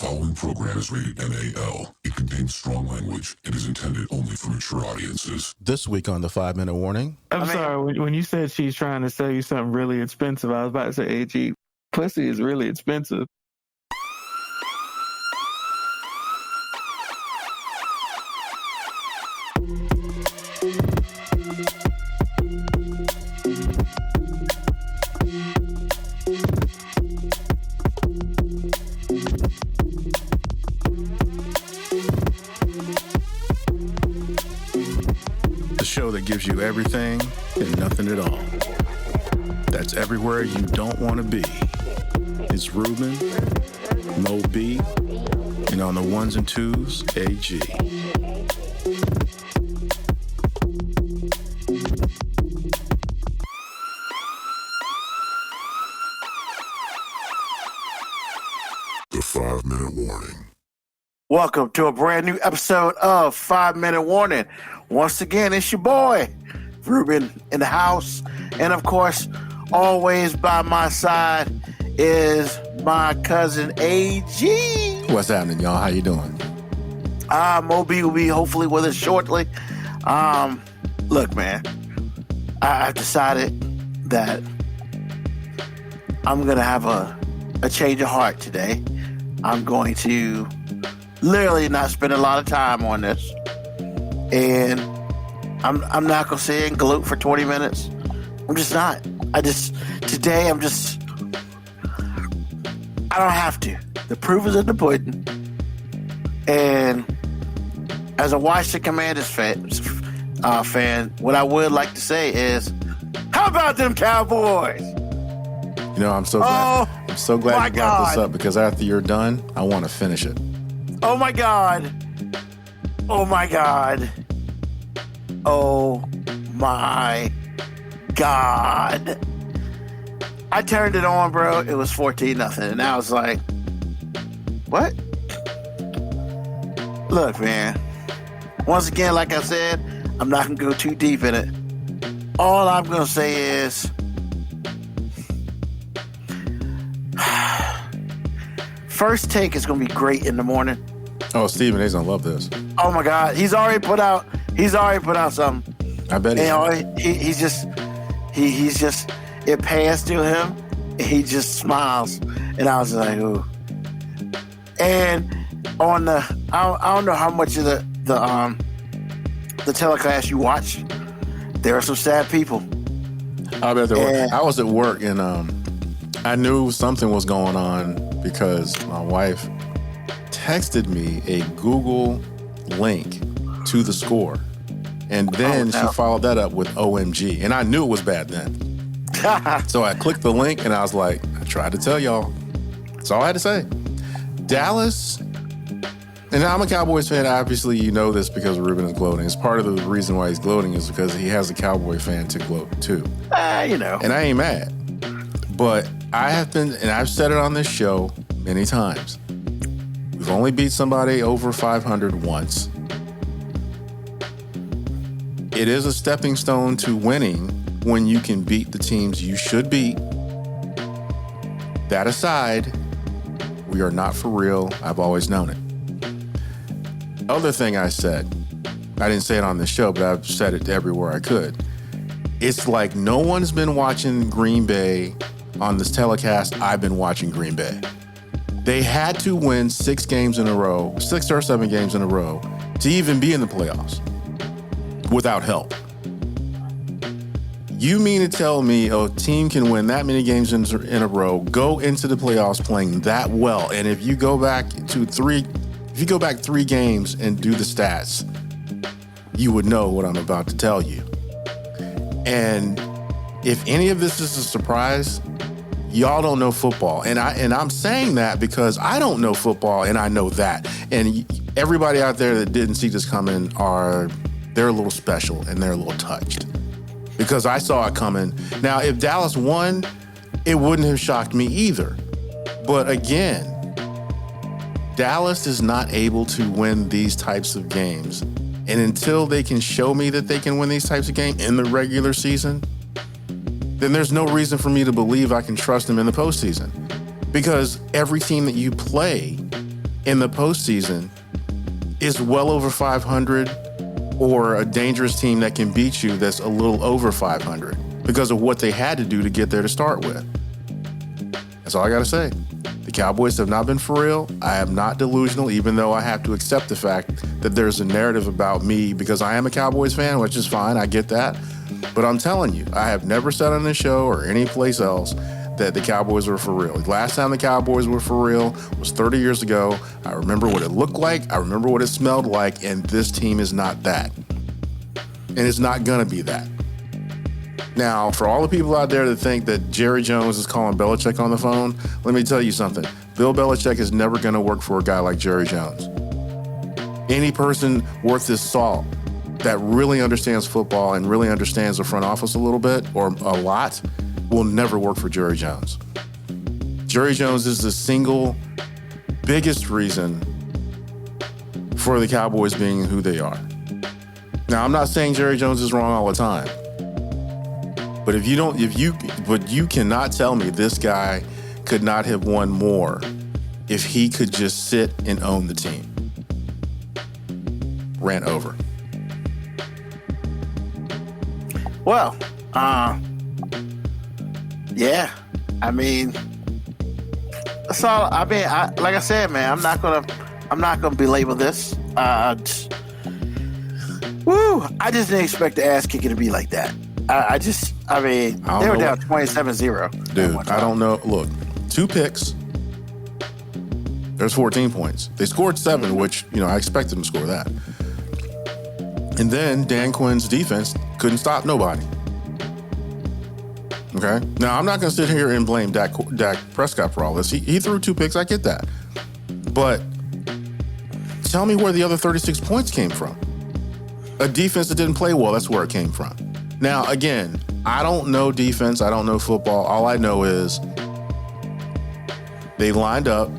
following program is rated NAL. It contains strong language and is intended only for mature audiences. This week on the 5-Minute Warning. I'm sorry, when you said she's trying to sell you something really expensive, I was about to say, AG, pussy is really expensive. The show that gives you everything and nothing at all. That's everywhere you don't want to be. It's Ruben, Mo B, and on the ones and twos, AG. The 5-Minute Warning. Welcome to a brand new episode of 5-Minute Warning. Once again, it's your boy, Ruben, in the house. And of course, always by my side is my cousin AG. What's happening, y'all? How you doing? Moby will be hopefully with us shortly. Look, man, I've decided that I'm going to have a change of heart today. I'm going to literally not spend a lot of time on this. And I'm not going to sit and gloat for 20 minutes. I'm just not. Today I don't have to. The proof is in the pudding. And as a Washington Commanders fan, what I would like to say is, how about them Cowboys? You know, I'm so glad you brought this up because after you're done, I want to finish it. Oh my God. Oh my God. Oh my God. I turned it on, bro. It was 14-0. And I was like, what? Look, man. Once again, like I said, I'm not going to go too deep in it. All I'm going to say is, first take is going to be great in the morning. Oh, Stephen A's gonna love this. Oh my God, he's already put out something. I bet he's just it passed to him. He just smiles, and I was like, ooh. And on the, I don't know how much of the telecast you watch. There are some sad people. I bet there were. I was at work and I knew something was going on because my wife texted me a Google link to the score. And then she followed that up with OMG. And I knew it was bad then. So I clicked the link and I was like, I tried to tell y'all. That's all I had to say. Dallas, and I'm a Cowboys fan. Obviously, you know this because Ruben is gloating. It's part of the reason why he's gloating is because he has a Cowboy fan to gloat too. You know. And I ain't mad. But I have been, and I've said it on this show many times, we've only beat somebody over 500 once. It is a stepping stone to winning when you can beat the teams you should beat. That aside, we are not for real. I've always known it. Other thing I said, I didn't say it on this show, but I've said it everywhere I could. It's like no one's been watching Green Bay on this telecast. I've been watching Green Bay. They had to win 6 games in a row, 6 or 7 games in a row, to even be in the playoffs without help. You mean to tell me a team can win that many games in a row, go into the playoffs playing that well, and if you go back 3 games and do the stats, you would know what I'm about to tell you. And if any of this is a surprise, y'all don't know football. And I'm saying that because I don't know football and I know that. And everybody out there that didn't see this coming they're a little special and they're a little touched. Because I saw it coming. Now, if Dallas won, it wouldn't have shocked me either. But again, Dallas is not able to win these types of games. And until they can show me that they can win these types of games in the regular season, then there's no reason for me to believe I can trust them in the postseason. Because every team that you play in the postseason is well over 500, or a dangerous team that can beat you that's a little over 500 because of what they had to do to get there to start with. That's all I got to say. The Cowboys have not been for real. I am not delusional, even though I have to accept the fact that there's a narrative about me because I am a Cowboys fan, which is fine. I get that. But I'm telling you, I have never said on this show or any place else that the Cowboys were for real. Last time the Cowboys were for real was 30 years ago. I remember what it looked like. I remember what it smelled like. And this team is not that. And it's not going to be that. Now, for all the people out there that think that Jerry Jones is calling Belichick on the phone, let me tell you something. Bill Belichick is never going to work for a guy like Jerry Jones. Any person worth his salt that really understands football and really understands the front office a little bit or a lot will never work for Jerry Jones. Jerry Jones is the single biggest reason for the Cowboys being who they are. Now, I'm not saying Jerry Jones is wrong all the time. But you cannot tell me this guy could not have won more if he could just sit and own the team. Rant over. Well, yeah. I mean, that's all. I mean, like I said, man, I'm not gonna belabor this. I just didn't expect the ass kicking to be like that. I mean, they were down 27-0. Dude, I don't know. Look, 2 picks. There's 14 points. They scored 7, which, I expected them to score that. And then Dan Quinn's defense couldn't stop nobody. Okay? Now, I'm not going to sit here and blame Dak Prescott for all this. He threw 2 picks. I get that. But tell me where the other 36 points came from. A defense that didn't play well, that's where it came from. Now, again, I don't know defense. I don't know football. All I know is they lined up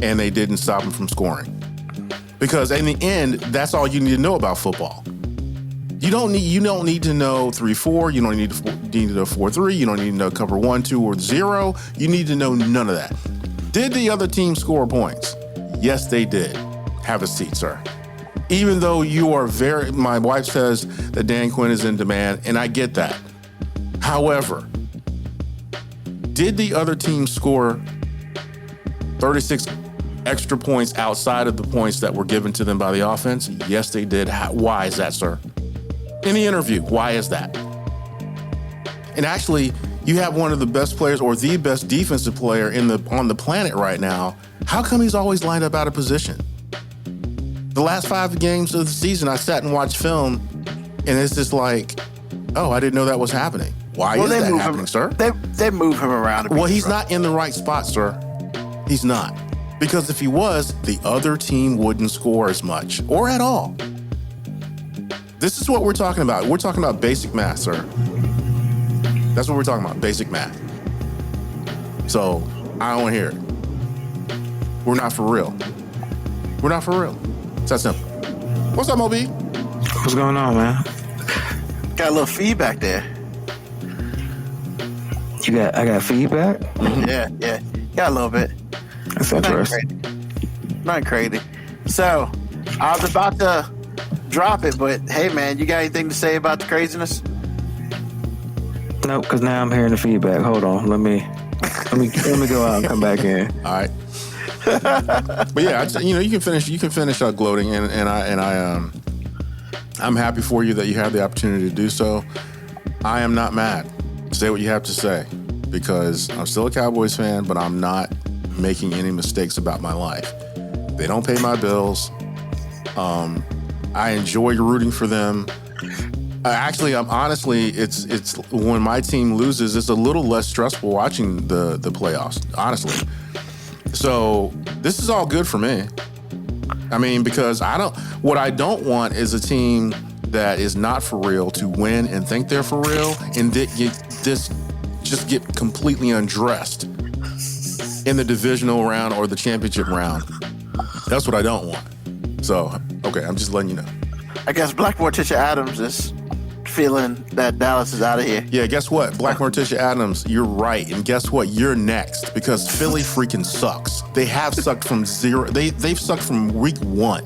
and they didn't stop them from scoring. Because in the end, that's all you need to know about football. You don't need to know 3-4. You don't need to know 4-3. You don't need to know cover 1, 2, or 0. You need to know none of that. Did the other team score points? Yes, they did. Have a seat, sir. Even though my wife says that Dan Quinn is in demand, and I get that. However, did the other team score 36 extra points outside of the points that were given to them by the offense? Yes, they did. Why is that, sir? In the interview, why is that? And actually, you have one of the best players or the best defensive player on the planet right now. How come he's always lined up out of position? The last 5 games of the season, I sat and watched film, and it's just like, oh, I didn't know that was happening. Why is that happening, sir? They move him around a bit. Well, he's not in the right spot, sir. He's not. Because if he was, the other team wouldn't score as much or at all. This is what we're talking about. We're talking about basic math, sir. That's what we're talking about, basic math. So, I don't want to hear it. We're not for real. We're not for real. It's that simple. What's up, Moby? What's going on, man? Got a little feedback there. I got feedback? Yeah. Got a little bit. That's interesting. Not crazy. So, I was about to drop it, but hey, man, you got anything to say about the craziness? Nope, because now I'm hearing the feedback. Hold on, let me go out and come back in. All right. But yeah, you can finish gloating, and I'm happy for you that you have the opportunity to do so. I am not mad. Say what you have to say, because I'm still a Cowboys fan, but I'm not making any mistakes about my life. They don't pay my bills. I enjoy rooting for them. Actually, it's when my team loses, it's a little less stressful watching the playoffs, honestly. So this is all good for me. I mean, because what I don't want is a team that is not for real to win and think they're for real and just get completely undressed in the divisional round or the championship round. That's what I don't want. So, okay, I'm just letting you know. I guess Black Morticia Adams is feeling that Dallas is out of here. Yeah, guess what? Black Morticia Adams, you're right. And guess what? You're next because Philly freaking sucks. They have sucked from zero. They've sucked from week 1.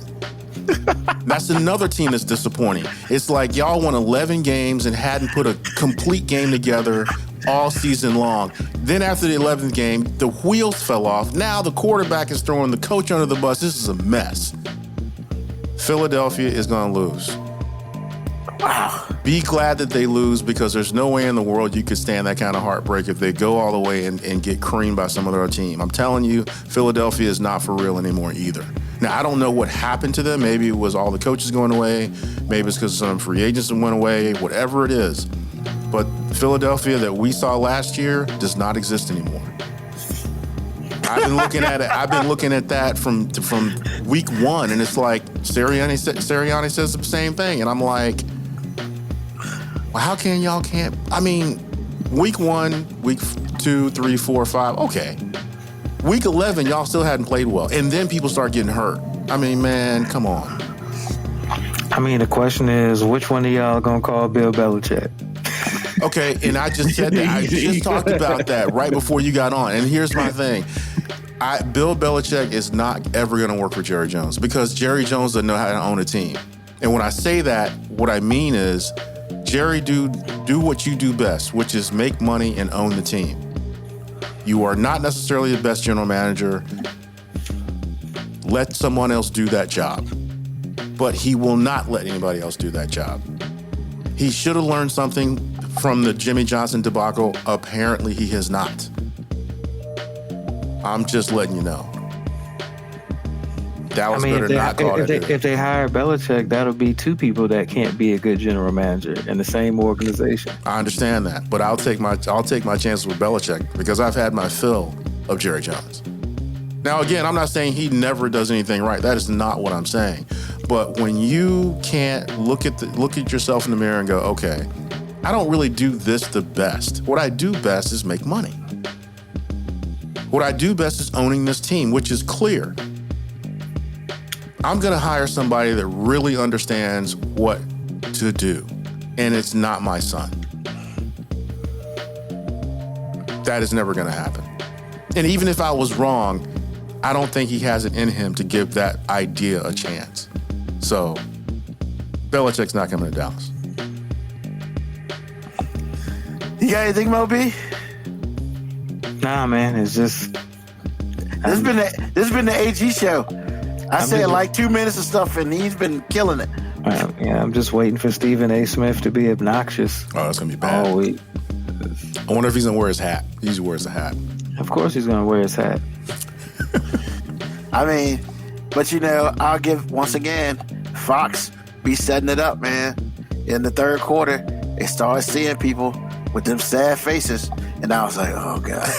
That's another team that's disappointing. It's like y'all won 11 games and hadn't put a complete game together all season long. Then after the 11th game, the wheels fell off. Now the quarterback is throwing the coach under the bus. This is a mess. Philadelphia is going to lose. Wow. Be glad that they lose because there's no way in the world you could stand that kind of heartbreak if they go all the way and get creamed by some other team. I'm telling you, Philadelphia is not for real anymore either. Now, I don't know what happened to them. Maybe it was all the coaches going away. Maybe it's because some free agents went away, whatever it is. But Philadelphia that we saw last year does not exist anymore. I've been looking at it. I've been looking at that from week 1, and it's like Sirianni says the same thing, and I'm like, well, how can y'all can't? I mean, week 1, week 2, 3, 4, 5, okay. Week 11, y'all still hadn't played well, and then people start getting hurt. I mean, man, come on. I mean, the question is, which one of y'all gonna call Bill Belichick? Okay, and I just said that. I just talked about that right before you got on. And here's my thing. Bill Belichick is not ever going to work with Jerry Jones because Jerry Jones doesn't know how to own a team. And when I say that, what I mean is, Jerry, do what you do best, which is make money and own the team. You are not necessarily the best general manager. Let someone else do that job. But he will not let anybody else do that job. He should have learned something from the Jimmy Johnson debacle. Apparently, he has not. I'm just letting you know. Dallas better not call it. If they hire Belichick, that'll be 2 people that can't be a good general manager in the same organization. I understand that, but I'll take my chances with Belichick because I've had my fill of Jerry Jones. Now, again, I'm not saying he never does anything right. That is not what I'm saying. But when you can't look at yourself in the mirror and go, okay, I don't really do this the best. What I do best is make money. What I do best is owning this team, which is clear. I'm going to hire somebody that really understands what to do, and it's not my son. That is never going to happen. And even if I was wrong, I don't think he has it in him to give that idea a chance. So, Belichick's not coming to Dallas. You got anything, Moby? Nah, man, it's just This has been the AG show. I said like 2 minutes of stuff, and he's been killing it. I'm just waiting for Stephen A. Smith to be obnoxious. Oh, that's gonna be bad. All week. I wonder if he's gonna wear his hat. He usually wears a hat. Of course, he's gonna wear his hat. I mean, but I'll give once again, Fox be setting it up, man. In the third quarter, they started seeing people with them sad faces, and I was like, oh god.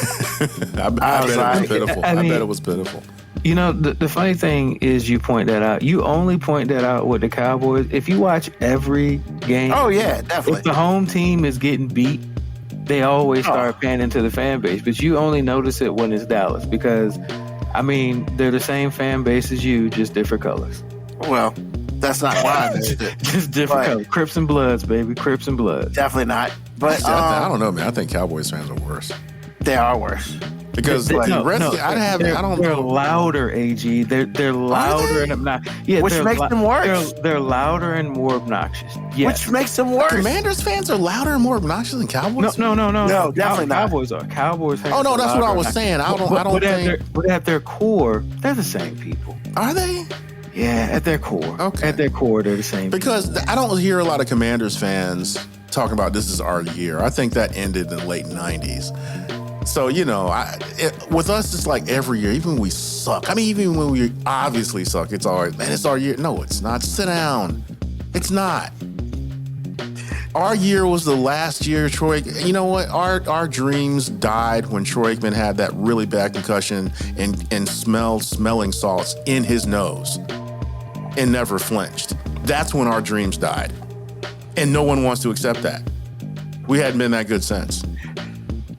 I bet it was pitiful. I bet it was pitiful. The funny thing is you point that out. You only point that out with the Cowboys. If you watch every game, oh yeah, definitely. If the home team is getting beat, they always start panning to the fan base. But you only notice it when it's Dallas because, I mean, they're the same fan base as you, just different colors. Well, that's not why. Just different colors. Crips and Bloods, baby. Crips and Bloods. Definitely not. But I don't know, man. I think Cowboys fans are worse. They are worse. Because they're louder, AG. They're louder and obnoxious. Yeah, which makes them worse. They're louder and more obnoxious. Yes. Which makes them worse. Commanders fans are louder and more obnoxious than Cowboys? No, definitely not. Cowboys are. Cowboys fans. Oh no, that's what I was saying. I don't think. But at their core, they're the same people. Are they? Yeah, at their core. Okay. At their core, they're the same. Because I don't hear a lot of Commanders fans talking about this is our year. I think that ended in the late 90s. So, with us, it's like every year, even when we suck. I mean, even when we obviously suck, it's always, man, it's our year. No, it's not. Sit down. It's not. Our year was the last year, Troy. You know what? Our dreams died when Troy Aikman had that really bad concussion and smelled smelling salts in his nose and never flinched. That's when our dreams died. And no one wants to accept that. We hadn't been that good since.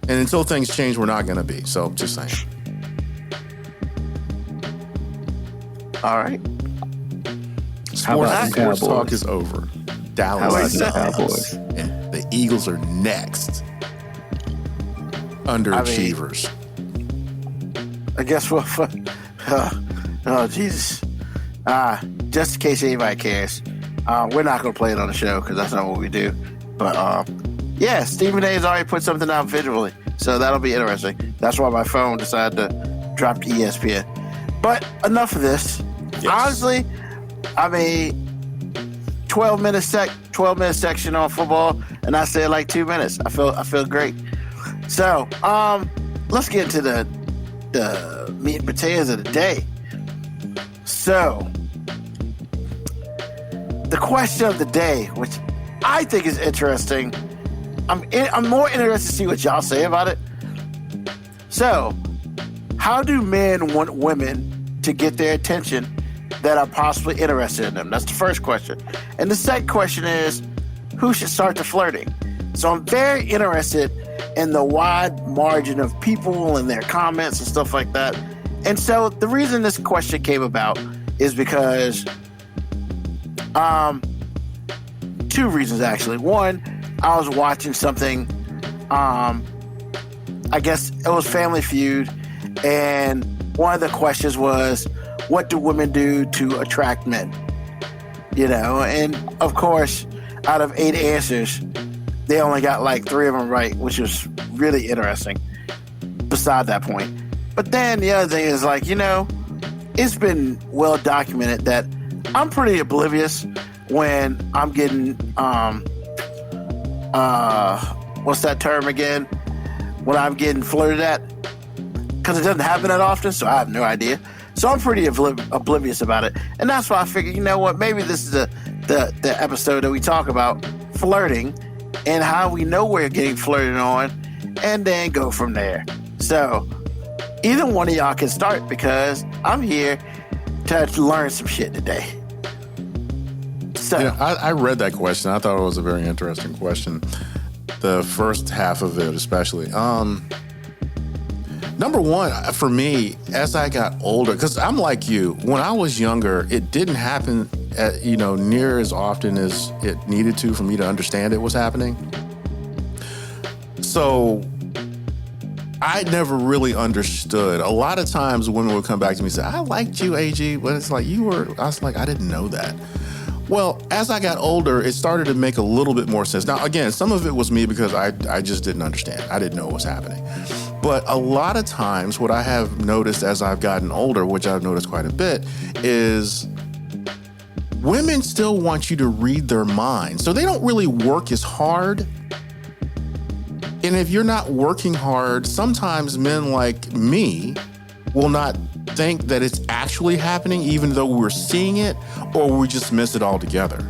And until things change, we're not going to be. So, just saying. All right. Sports talk is over. Dallas. Cowboys. Eagles are next. Underachievers. I guess what? Oh, Jesus. Just in case anybody cares, we're not going to play it on the show because that's not what we do. But yeah, Stephen A. has already put something out visually, so that'll be interesting. That's why my phone decided to drop to ESPN. But enough of this. Yes. Honestly, I mean, 12-minute section on football, and I said like 2 minutes. I feel great. So let's get into the meat and potatoes of the day. So the question of the day, which I think is interesting. I'm more interested to see what y'all say about it. So, how do men want women to get their attention that are possibly interested in them? That's the first question. And the second question is, who should start the flirting? So I'm very interested in the wide margin of people and their comments and stuff like that. And so the reason this question came about is because two reasons, actually. One, I was watching something, I guess it was Family Feud, and one of the questions was, what do women do to attract men? You know, and of course, out of 8 answers, they only got like 3 of them right, which was really interesting beside that point. But then the other thing is, like, you know, it's been well documented that I'm pretty oblivious when I'm getting, what's that term again? When I'm getting flirted at. Because it doesn't happen that often, so I have no idea. So I'm pretty oblivious about it. And that's why I figured, you know what, maybe this is the episode that we talk about flirting and how we know we're getting flirted on, and then go from there. So either one of y'all can start, because I'm here to learn some shit today. So yeah, I read that question. I thought it was a very interesting question. The first half of it, especially. Number one, for me, as I got older, because I'm like you, when I was younger, it didn't happen near as often as it needed to for me to understand it was happening. So I never really understood. A lot of times women would come back to me and say, I liked you, AG, but it's like, I was like, I didn't know that. Well, as I got older, it started to make a little bit more sense. Now, again, some of it was me because I just didn't understand. I didn't know what was happening. But a lot of times what I have noticed as I've gotten older, which I've noticed quite a bit, is women still want you to read their mind. So they don't really work as hard. And if you're not working hard, sometimes men like me will not think that it's actually happening, even though we're seeing it, or we just miss it altogether.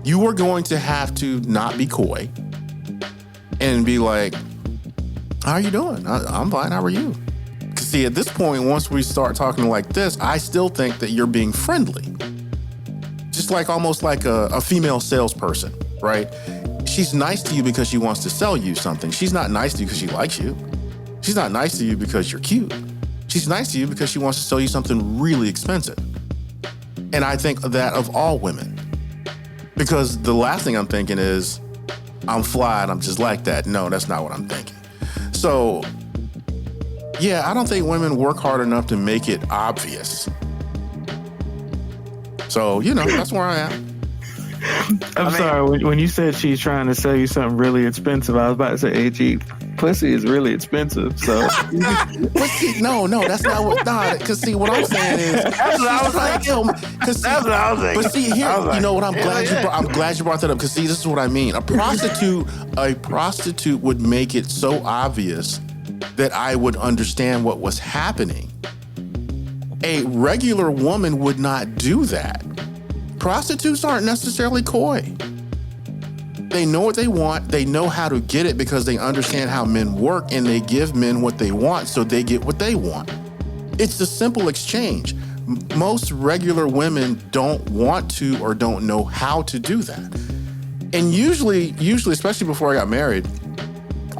You are going to have to not be coy and be like, how are you doing? I'm fine. How are you? Because see, at this point, once we start talking like this, I still think that you're being friendly. Just like almost like a female salesperson, right? She's nice to you because she wants to sell you something. She's not nice to you because she likes you. She's not nice to you because you're cute. She's nice to you because she wants to sell you something really expensive. And I think that of all women. Because the last thing I'm thinking is, I'm fly and I'm just like that. No, that's not what I'm thinking. So, yeah, I don't think women work hard enough to make it obvious. So, that's where I am. I'm sorry, when you said she's trying to sell you something really expensive, I was about to say, AG, pussy is really expensive. So, but see, no, that's not what. Because see, what I'm saying is, that's what I was saying. That's what I was saying. But see, here, you know what? I'm glad you brought that up. Because see, this is what I mean. A prostitute would make it so obvious that I would understand what was happening. A regular woman would not do that. Prostitutes aren't necessarily coy. They know what they want. They know how to get it because they understand how men work, and they give men what they want so they get what they want. It's a simple exchange. Most regular women don't want to or don't know how to do that. And usually, especially before I got married,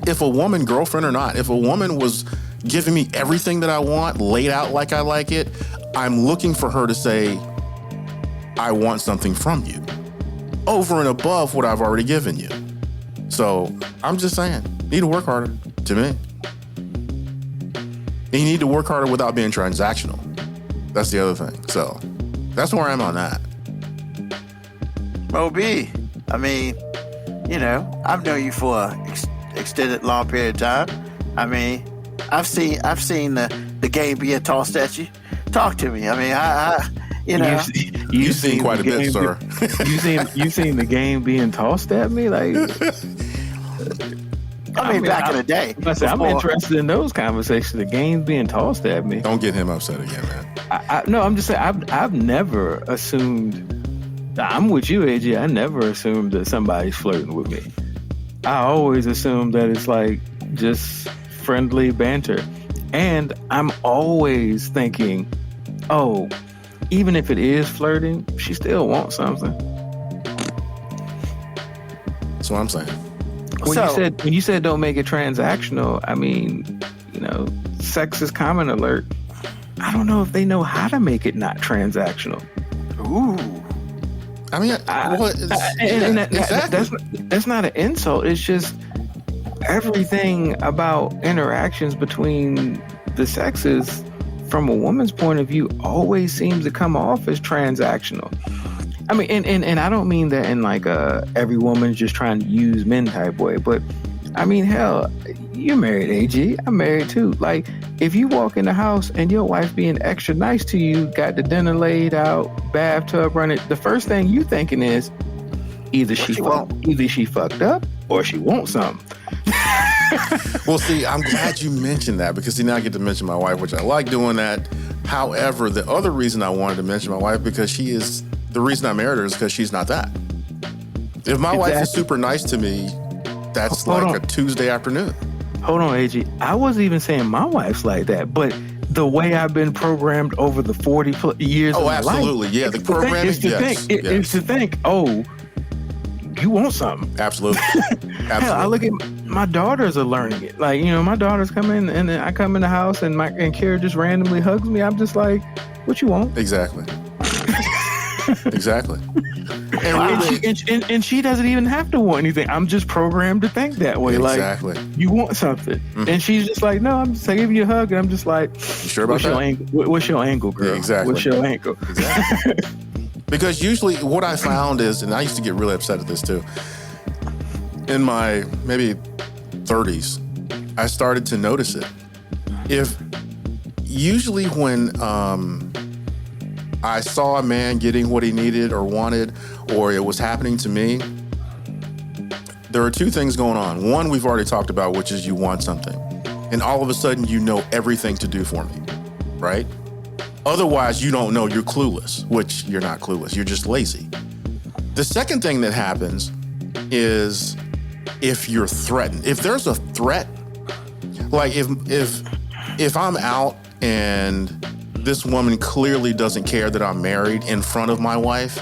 if a woman, girlfriend or not, if a woman was giving me everything that I want, laid out like I like it, I'm looking for her to say, I want something from you over and above what I've already given you. So I'm just saying, you need to work harder, to me. And you need to work harder without being transactional. That's the other thing. So that's where I'm on that. Mo B, I mean, I've known you for an extended, long period of time. I mean, I've seen the game being tossed at you. Talk to me. I mean, You've seen quite a bit, sir. you seen the game being tossed at me, like. I mean, back in the day. I'm interested in those conversations. The game being tossed at me. Don't get him upset again, man. No, I'm just saying. I've never assumed. I'm with you, AJ. I never assumed that somebody's flirting with me. I always assume that it's like just friendly banter, and I'm always thinking, oh, even if it is flirting, she still wants something. That's what I'm saying. When you said don't make it transactional, I mean, sex is common alert. I don't know if they know how to make it not transactional. Ooh. I mean, exactly. That's not an insult. It's just everything about interactions between the sexes, from a woman's point of view, always seems to come off as transactional. I mean, and I don't mean that in like every woman's just trying to use men type way, but I mean, hell, you're married, AG. I'm married too. Like, if you walk in the house and your wife being extra nice to you, got the dinner laid out, bathtub running, the first thing you thinking is either she fucked up or she wants something. Well, see, I'm glad you mentioned that, because now I get to mention my wife, which I like doing that. However, the other reason I wanted to mention my wife, because the reason I married her is because she's not that. If my wife is super nice to me, that's a Tuesday afternoon. Hold on, AG. I wasn't even saying my wife's like that, but the way I've been programmed over the 40 years of my life. Oh, absolutely. Yeah, the programming, is to think, oh, you want something. Absolutely. Hell, I look at my daughters are learning it. Like, my daughters come in and then I come in the house and Kara just randomly hugs me. I'm just like, what you want? Exactly. Exactly. And she doesn't even have to want anything. I'm just programmed to think that way. Exactly. Like, you want something. Mm-hmm. And she's just like, no, I'm just giving you a hug. And I'm just like, you sure about that? What's your angle, girl? Yeah, exactly. What's your angle? Exactly. Because usually what I found is, and I used to get really upset at this too, in my maybe 30s, I started to notice it. Usually when I saw a man getting what he needed or wanted, or it was happening to me, there are two things going on. One, we've already talked about, which is you want something. And all of a sudden, you know everything to do for me, right? Otherwise, you don't know, you're clueless, which you're not clueless, you're just lazy. The second thing that happens is if you're threatened. If there's a threat, like if I'm out and this woman clearly doesn't care that I'm married in front of my wife.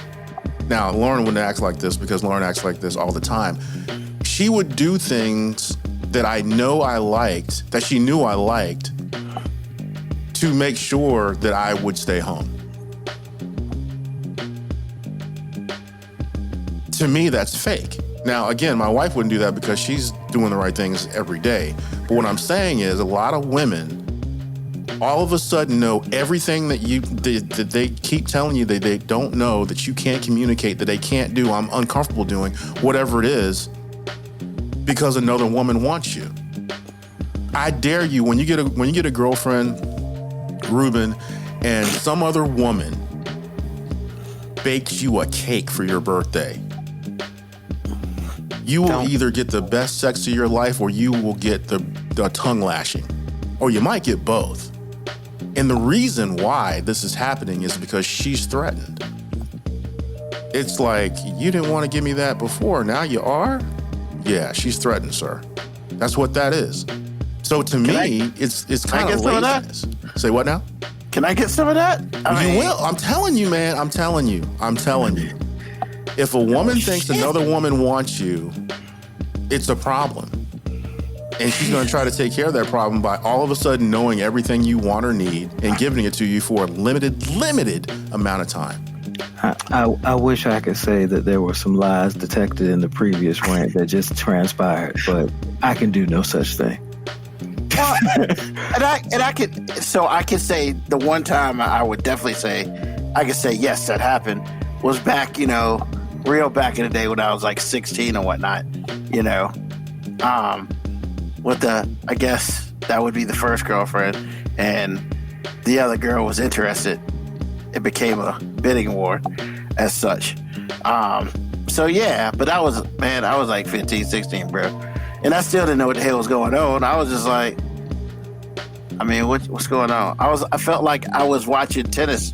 Now, Lauren wouldn't act like this because Lauren acts like this all the time. She would do things that I know I liked, that she knew I liked, to make sure that I would stay home. To me, that's fake. Now, again, my wife wouldn't do that because she's doing the right things every day. But what I'm saying is a lot of women all of a sudden know everything that they keep telling you that they don't know, that you can't communicate, that they can't do, I'm uncomfortable doing, whatever it is, because another woman wants you. I dare you, when you get a girlfriend, Ruben, and some other woman bakes you a cake for your birthday, you will either get the best sex of your life or you will get the tongue lashing. Or you might get both. And the reason why this is happening is because she's threatened. It's like, you didn't want to give me that before, now you are? Yeah, she's threatened, sir. That's what that is. So to me, it's kind of laziness. Say what now? Can I get some of that? You will. I'm telling you, man. I'm telling you. If a woman thinks another woman wants you, it's a problem. And she's going to try to take care of that problem by all of a sudden knowing everything you want or need and giving it to you for a limited amount of time. I wish I could say that there were some lies detected in the previous rant that just transpired, but I can do no such thing. Well, and I could say the one time I would definitely say I could say yes, that happened was back, real back in the day when I was like 16 or whatnot, with I guess that would be the first girlfriend, and the other girl was interested. It became a bidding war as such. So yeah, but I was like 15, 16, bro. And I still didn't know what the hell was going on. I was just like, what's going on? I felt like I was watching tennis,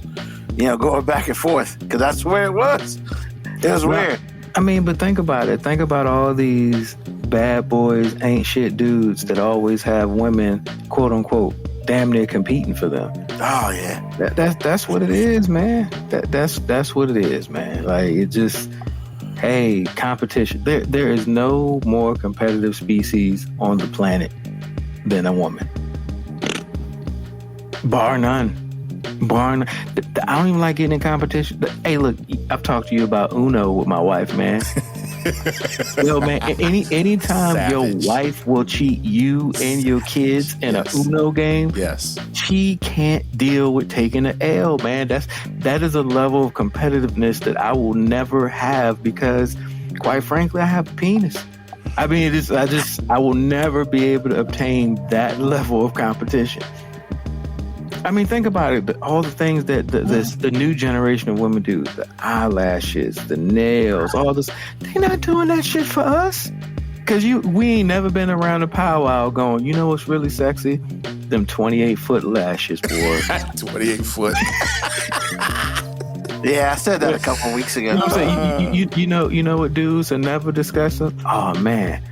going back and forth, because that's where it was. It was weird. But think about it. Think about all these bad boys, ain't shit dudes that always have women, quote unquote, damn near competing for them. Oh yeah, that's what it is, man. That's what it is, man. Like, it just, hey, competition. There is no more competitive species on the planet than a woman, bar none. I don't even like getting in competition. Hey, look, I've talked to you about Uno with my wife, man. Yo, man, anytime Savage. your wife will cheat you and your kids in a Uno game, yes, she can't deal with taking an L, man. That is a level of competitiveness that I will never have, because, quite frankly, I have a penis. I will never be able to obtain that level of competition. Think about it. All the things that the new generation of women do, the eyelashes, the nails, all this, they're not doing that shit for us. Because we ain't never been around a powwow going, you know what's really sexy? Them 28-foot lashes, boy. 28-foot. Yeah, I said that a couple weeks ago. You know what I'm saying? You know what dudes are never discussing? Oh, man,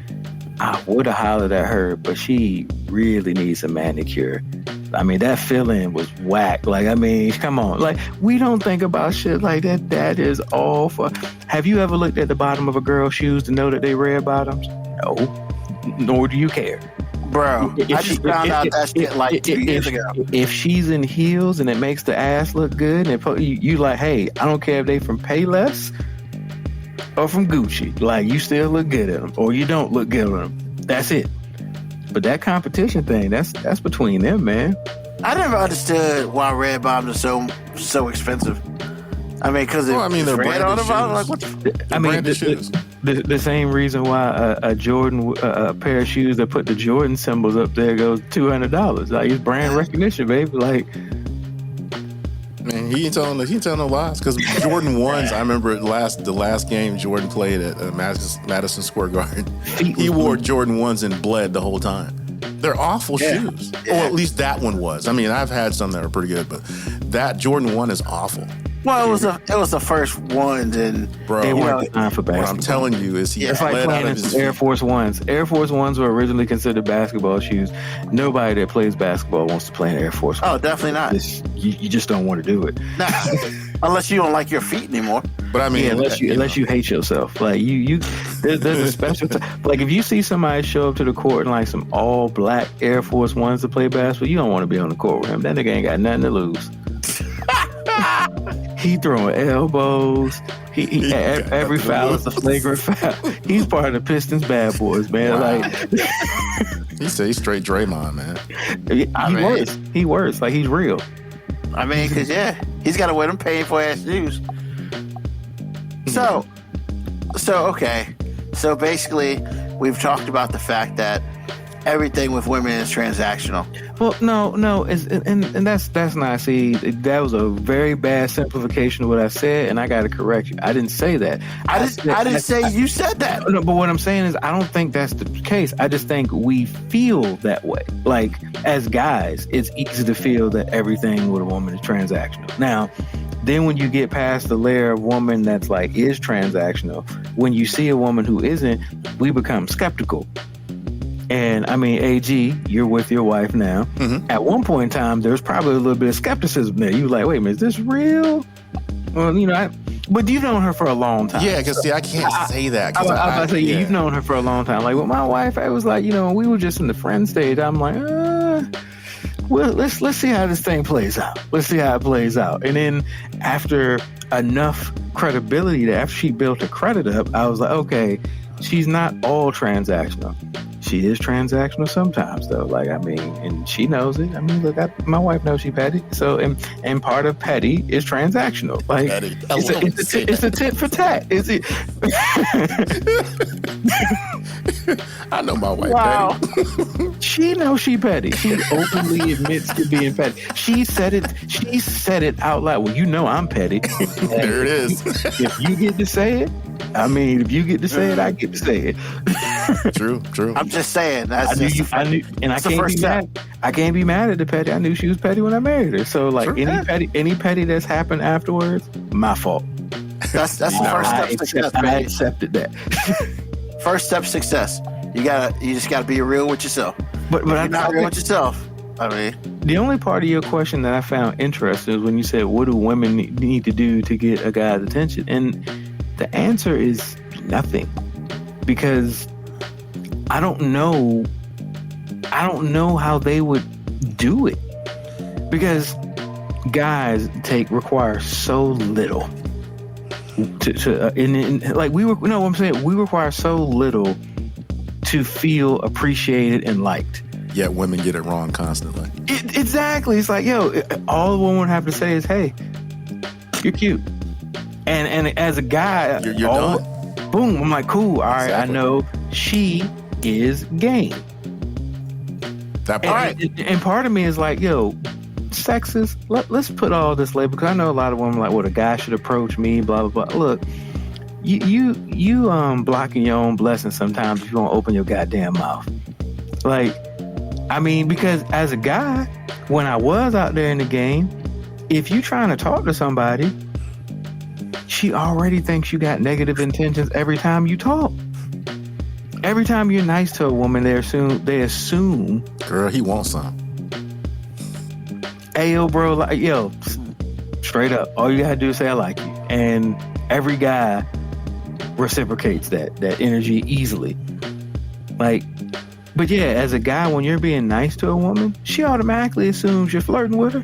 I would have hollered at her, but she really needs a manicure. That feeling was whack. Like, come on. Like, we don't think about shit like that. That is all for... Have you ever looked at the bottom of a girl's shoes to know that they red bottoms? No. Nor do you care. Bro, I just found out that shit like 2 years ago. If she's in heels and it makes the ass look good, and you like, hey, I don't care if they from Payless or from Gucci. Like, you still look good at them, or you don't look good at them. That's it. But that competition thing, that's between them, man. I never understood why red bottoms are so expensive. Because they're red on branded them. shoes. Like, what the the same reason why a Jordan a pair of shoes that put the Jordan symbols up there goes $200. Like, it's brand recognition, baby. Like, man, he ain't telling no lies. Because Jordan 1s, I remember the last game Jordan played at Madison Square Garden. He wore Jordan 1s and bled the whole time. They're awful shoes. Yeah. Or at least that one was. I've had some that are pretty good, but that Jordan 1 is awful. Well, it was the first ones, and Bro, they weren't designed for basketball. What I'm telling you is it's like playing in some Air Force Ones. Air Force Ones were originally considered basketball shoes. Nobody that plays basketball wants to play in Air Force Ones. Oh, definitely not. You just don't want to do it. Nah. Unless you don't like your feet anymore. But unless you hate yourself. Like, there's a special like, if you see somebody show up to the court in like some all black Air Force Ones to play basketball, you don't want to be on the court with him. That nigga ain't got nothing to lose. He throwing elbows. He every foul is a flagrant foul. He's part of the Pistons bad boys, man. Wow. Like, he said he's straight Draymond, man. He works. Like, he's real. Because he's got to wear them painful ass shoes. So okay. So basically, we've talked about the fact that everything with women is transactional. Well, no, and that's not. See, that was a very bad simplification of what I said, and I got to correct you. I didn't say that. I didn't say you said that. No, but what I'm saying is, I don't think that's the case. I just think we feel that way. Like, as guys, it's easy to feel that everything with a woman is transactional. Now, then when you get past the layer of woman that's like is transactional, when you see a woman who isn't, we become skeptical. And AG, you're with your wife now. Mm-hmm. At one point in time, there's probably a little bit of skepticism there. You were like, wait a minute, is this real? Well, but you've known her for a long time. Yeah, because I can't say that. I was about to say, you've known her for a long time. Like, with my wife, I was like, we were just in the friend stage. I'm like, well, let's see how this thing plays out. Let's see how it plays out. And then after enough credibility, that after she built her credit up, I was like, okay, she's not all transactional. She is transactional sometimes, though. Like, I mean, and she knows it. I mean, look, my wife knows she's petty. So, and part of petty is transactional. Like, it's a tit for tat. Is it? I know my wife petty. She knows she petty. She openly admits to being petty. She said it out loud. Well, you know I'm petty. There it is. If you get to say it, I mean, if you get to say it, I get to say it. True. I'm just saying. I knew, and I can't be mad. I can't be mad at the petty. I knew she was petty when I married her. So, like, any petty that's happened afterwards, my fault. That's the first step to success. I accepted that. First step success. You just gotta be real with yourself. But you're not real with yourself. I mean, the only part of your question that I found interesting is when you said, "What do women need to do to get a guy's attention?" And the answer is nothing, because I don't know how they would do it, because guys require so little we require so little to feel appreciated and liked. Yet women get it wrong constantly. Exactly. It's like, all the woman would have to say is, "Hey, you're cute." And as a guy, you're done. Boom. I'm like, cool. All right. Exactly. I know she is game. That part. And part of me is like, sexist. Let's put all this label, because I know a lot of women are like, well, a guy should approach me, blah blah blah. Look, you blocking your own blessings sometimes if you don't open your goddamn mouth. Like, I mean, because as a guy, when I was out there in the game, if you trying to talk to somebody, she already thinks you got negative intentions every time you talk. Every time you're nice to a woman, they assume. Girl, he wants some. Hey, bro, like, straight up, all you gotta do is say I like you, and every guy reciprocates that energy easily. Like, but yeah, as a guy, when you're being nice to a woman, she automatically assumes you're flirting with her.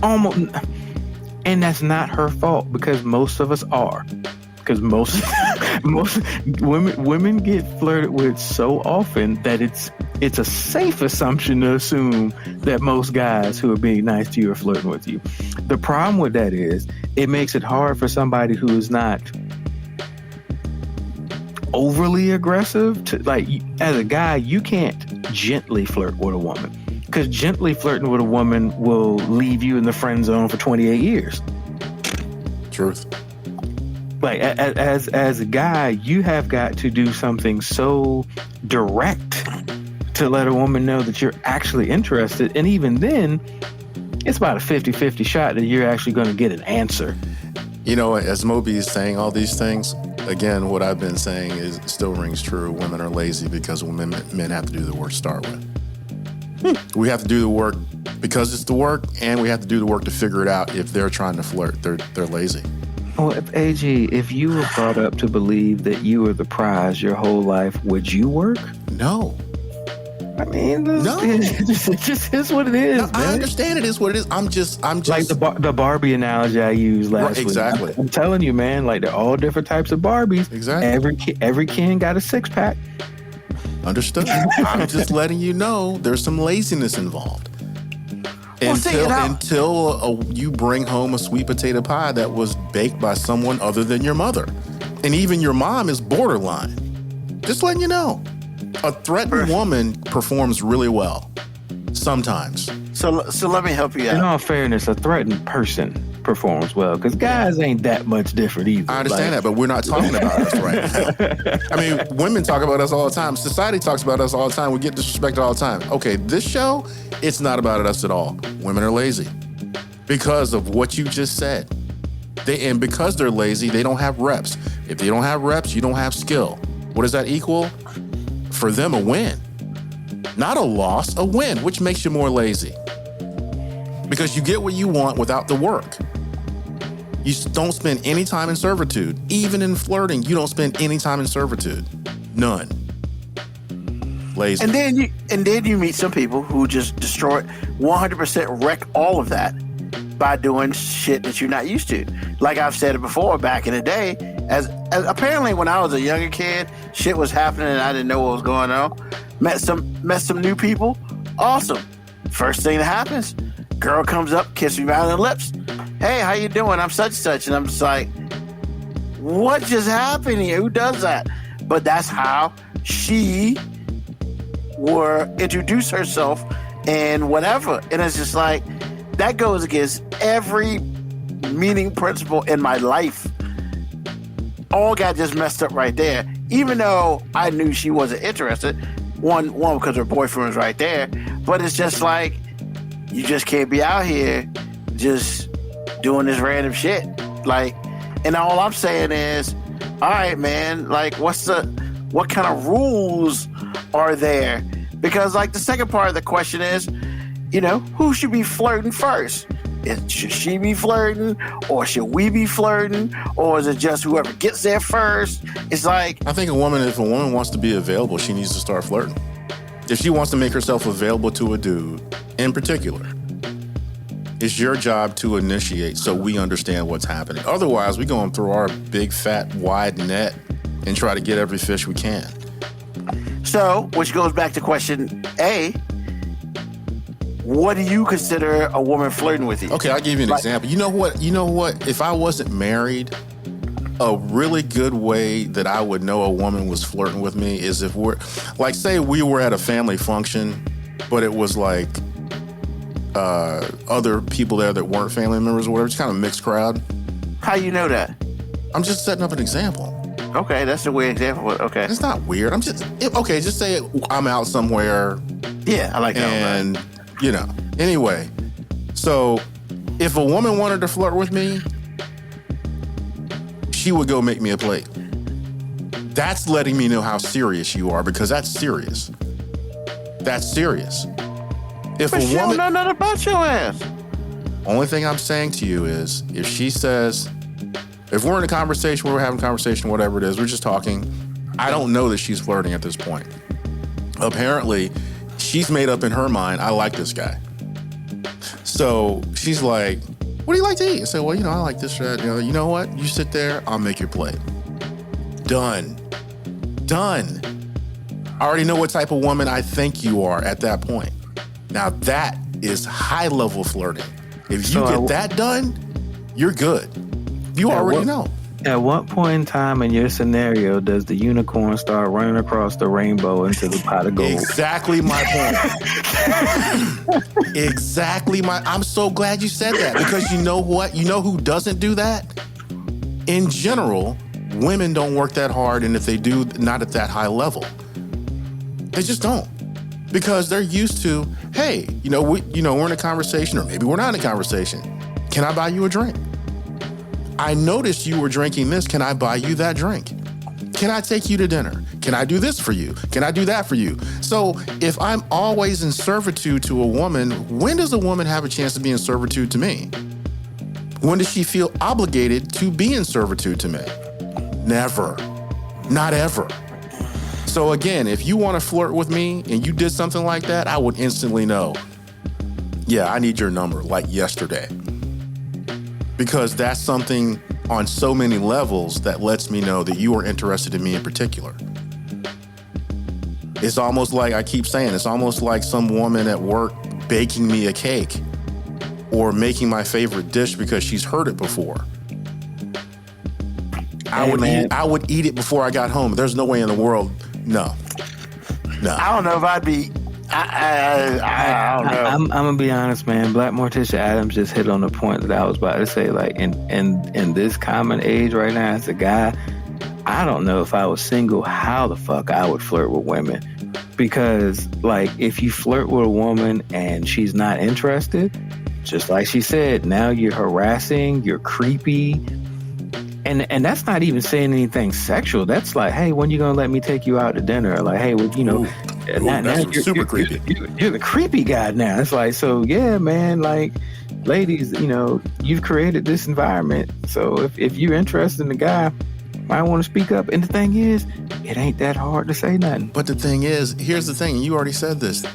Almost, and that's not her fault, because most of us are. Because most women get flirted with so often that it's a safe assumption to assume that most guys who are being nice to you are flirting with you. The problem with that is it makes it hard for somebody who is not overly aggressive to, like, as a guy, you can't gently flirt with a woman, because gently flirting with a woman will leave you in the friend zone for 28 years. Truth. Like, as a guy, you have got to do something so direct to let a woman know that you're actually interested. And even then, it's about a 50-50 shot that you're actually going to get an answer. As Moby is saying all these things, again, what I've been saying still rings true. Women are lazy because men have to do the work to start with. We have to do the work because it's the work, and we have to do the work to figure it out. If they're trying to flirt, they're lazy. Well, if you were brought up to believe that you were the prize your whole life, would you work? No. I mean, no. It just is what it is. No, I understand it is what it is. I'm just like the Barbie analogy I used last week. Exactly. I'm telling you, man. Like, they're all different types of Barbies. Exactly. Every Ken got a 6-pack. Understood. I'm just letting you know there's some laziness involved. Until you bring home a sweet potato pie that was baked by someone other than your mother. And even your mom is borderline. Just letting you know. A threatened woman performs really well. Sometimes. So let me help you out. In all fairness, a threatened person performs well, because guys ain't that much different either. I understand that, but we're not talking about us right now. I mean, women talk about us all the time. Society talks about us all the time. We get disrespected all the time. Okay, this show, it's not about us at all. Women are lazy because of what you just said. And because they're lazy, they don't have reps. If they don't have reps, you don't have skill. What does that equal? For them, a win. Not a loss, a win, which makes you more lazy. Because you get what you want without the work. You don't spend any time in servitude. Even in flirting, you don't spend any time in servitude. None. lazy. And then you meet some people who just destroy 100% wreck all of that by doing shit that you're not used to. Like I've said it before, back in the day, as apparently when I was a younger kid, shit was happening and I didn't know what was going on. Met some new people. Awesome. First thing that happens, girl comes up, kisses me around the lips. Hey, how you doing? I'm such and such. And I'm just like, what just happened here? Who does that? But that's how she would introduce herself and whatever. And it's just like, that goes against every meaning principle in my life. All got just messed up right there. Even though I knew she wasn't interested, one because her boyfriend was right there. But it's just like, you just can't be out here just doing this random shit. Like, and all I'm saying is, all right, man, like, what kind of rules are there? Because, like, the second part of the question is, you know, who should be flirting first? Should she be flirting, or should we be flirting, or is it just whoever gets there first? It's like, I think if a woman wants to be available, she needs to start flirting. If she wants to make herself available to a dude, in particular, it's your job to initiate so we understand what's happening. Otherwise, we going through our big, fat, wide net and try to get every fish we can. So, which goes back to question A, what do you consider a woman flirting with you? Okay, I'll give you an example. You know what? If I wasn't married, a really good way that I would know a woman was flirting with me is if we're, like, say we were at a family function, but it was like other people there that weren't family members or whatever. It's kind of a mixed crowd. How you know that? I'm just setting up an example. Okay, that's a weird example. Okay. It's not weird. Just say I'm out somewhere. Yeah, I like that. And, you know, anyway. So if a woman wanted to flirt with me, she would go make me a plate. That's letting me know how serious you are, because that's serious. That's serious. If but a she woman, don't know nothing about your ass. only thing I'm saying to you is, if she says, if we're in a conversation, we're having a conversation, whatever it is, we're just talking, I don't know that she's flirting at this point. Apparently, she's made up in her mind, I like this guy. So she's like, what do you like to eat? I say, well, you know, I like this, that. You know what? You sit there, I'll make your plate. Done. I already know what type of woman I think you are at that point. Now that is high level flirting. If you get that done, you're good. You already know. At what point in time in your scenario does the unicorn start running across the rainbow into the pot of gold? Exactly my point. I'm so glad you said that, because you know what? You know who doesn't do that? In general, women don't work that hard, and if they do, not at that high level. They just don't. Because they're used to, hey, we're in a conversation, or maybe we're not in a conversation. Can I buy you a drink? I noticed you were drinking this. Can I buy you that drink? Can I take you to dinner? Can I do this for you? Can I do that for you? So if I'm always in servitude to a woman, when does a woman have a chance to be in servitude to me? When does she feel obligated to be in servitude to me? Never. Not ever. So again, if you want to flirt with me and you did something like that, I would instantly know, yeah, I need your number, like yesterday. Because that's something on so many levels that lets me know that you are interested in me in particular. It's almost like, I keep saying, it's almost like some woman at work baking me a cake or making my favorite dish because she's heard it before. I would eat it before I got home. There's no way in the world. No. I don't know if I'd be. I don't know. I'm gonna be honest, man. Black Morticia Adams just hit on the point that I was about to say. Like, in this common age right now, as a guy, I don't know if I was single, how the fuck I would flirt with women. Because, like, if you flirt with a woman and she's not interested, just like she said, now you're harassing, you're creepy. And that's not even saying anything sexual. That's like, hey, when you gonna let me take you out to dinner? Or like, hey, well, now you're super creepy. You're the creepy guy now. It's like, so yeah, man, like, ladies, you've created this environment. So if you're interested in the guy, might want to speak up. And the thing is, it ain't that hard to say nothing. But the thing is, here's the thing, and you already said this.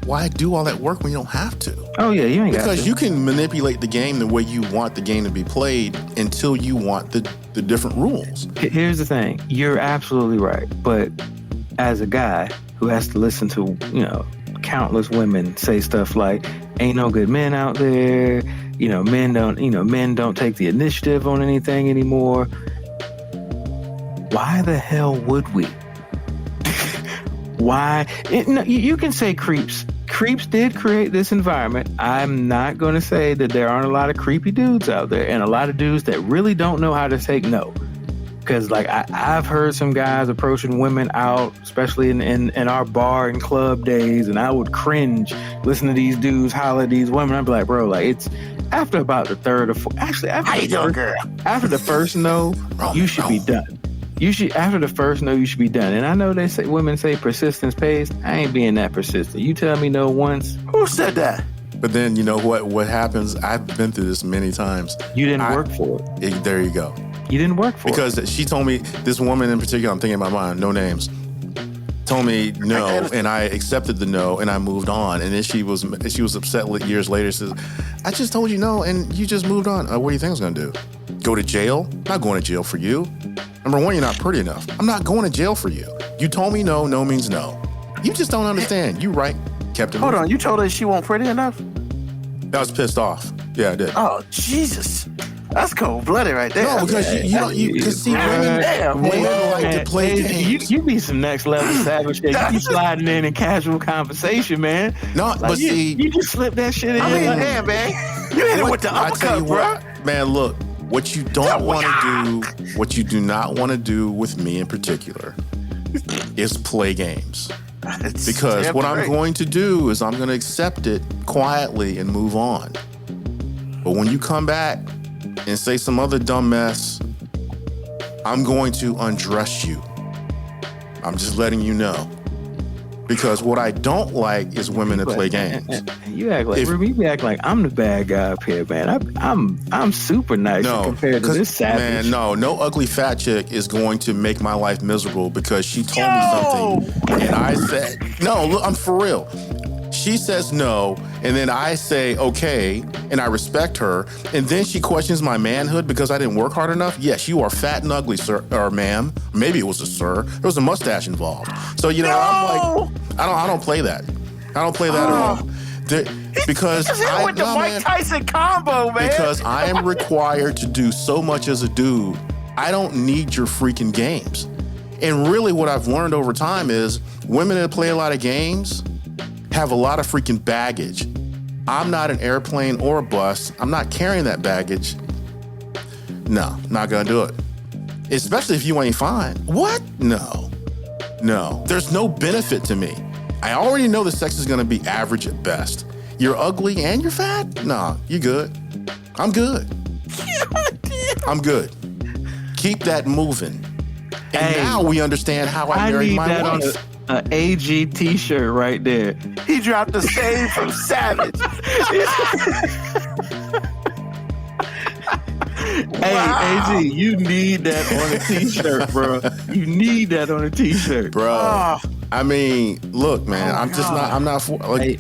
Why do all that work when you don't have to? Oh, yeah, you ain't got to. Because you can manipulate the game the way you want the game to be played until you want the different rules. Here's the thing. You're absolutely right. But as a guy who has to listen to, countless women say stuff like, ain't no good men out there, men don't take the initiative on anything anymore. Why the hell would we? Why? You can say creeps. Creeps did create this environment. I'm not going to say that there aren't a lot of creepy dudes out there and a lot of dudes that really don't know how to take no. Because I've heard some guys approaching women out, especially in our bar and club days, and I would cringe listening to these dudes holler at these women. I'd be like, bro, it's after about the third or fourth. Actually, after the first no, you should be done. After the first no, you should be done. And I know women say persistence pays. I ain't being that persistent. You tell me no once. Who said that? But then you know what happens? I've been through this many times. You didn't work for it. There you go. You didn't work for it. Because she told me, this woman in particular, I'm thinking about mine, no names, told me no, and I accepted the no, and I moved on. And then she was upset years later, says, I just told you no, and you just moved on. What do you think I was going to do? Go to jail? I'm not going to jail for you. Number one, you're not pretty enough. I'm not going to jail for you. You told me no, no means no. You just don't understand. You right. Kept it Hold moving. on, you told her she wasn't pretty enough? I was pissed off. Yeah, I did. Oh, Jesus. That's cold-blooded right there. No, because you see women like to play games. You be some next level savage. You be sliding in casual conversation, man. No, but you just slip that shit in. I mean, damn, man. You hit it with the uppercut, bro. Man, look, what you don't want to do, what you do not want to do with me in particular, is play games. Because what I'm going to do is I'm going to accept it quietly and move on. But when you come back and say some other dumb mess, I'm going to undress you. I'm just letting you know. Because what I don't like is women that play games. You act like I'm the bad guy up here, man. I'm super nice compared to this savage. Man, no ugly fat chick is going to make my life miserable because she told me something and I said no. Look, I'm for real. She says no, and then I say okay, and I respect her, and then she questions my manhood because I didn't work hard enough. Yes, you are fat and ugly, sir or ma'am. Maybe it was a sir. There was a mustache involved. So I'm like, I don't play that. I don't play that at all. Because I went to Mike Tyson combo, man. Because I am required to do so much as a dude. I don't need your freaking games. And really, what I've learned over time is women that play a lot of games have a lot of freaking baggage. I'm not an airplane or a bus. I'm not carrying that baggage. No, not gonna do it. Especially if you ain't fine. What? No. There's no benefit to me. I already know the sex is gonna be average at best. You're ugly and you're fat? Nah, you good. I'm good. I'm good. Keep that moving. And now we understand how I married my wife. An AG t-shirt right there. He dropped the same from Savage. Hey, AG, you need that on a t-shirt, bro. You need that on a t-shirt, bro. I mean, look, man. I'm not for like.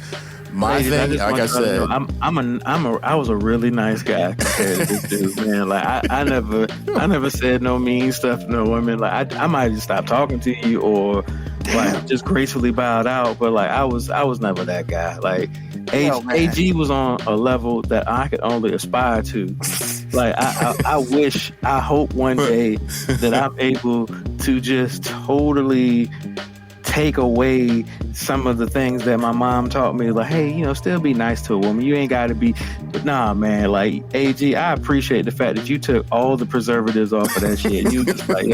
My thing, like I said, I was a really nice guy compared to this dude, man. Like I never said no mean stuff to no women. Like I might just stop talking to you or like just gracefully bowed out. But like I was never that guy. Like AG was on a level that I could only aspire to. Like I hope one day that I'm able to just totally take away some of the things that my mom taught me, like, hey, still be nice to a woman. You ain't got to be, but nah, man, like, AG, I appreciate the fact that you took all the preservatives off of that shit. You just like,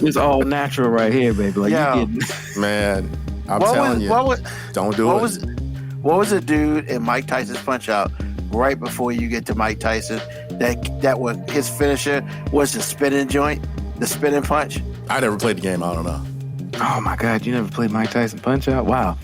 it's all natural right here, baby. Like, you getting... Man, I'm telling you, don't do it. What was a dude in Mike Tyson's Punch-Out right before you get to Mike Tyson that was his finisher was the spinning joint, the spinning punch? I never played the game. I don't know. Oh my God, you never played Mike Tyson Punch-Out? Wow.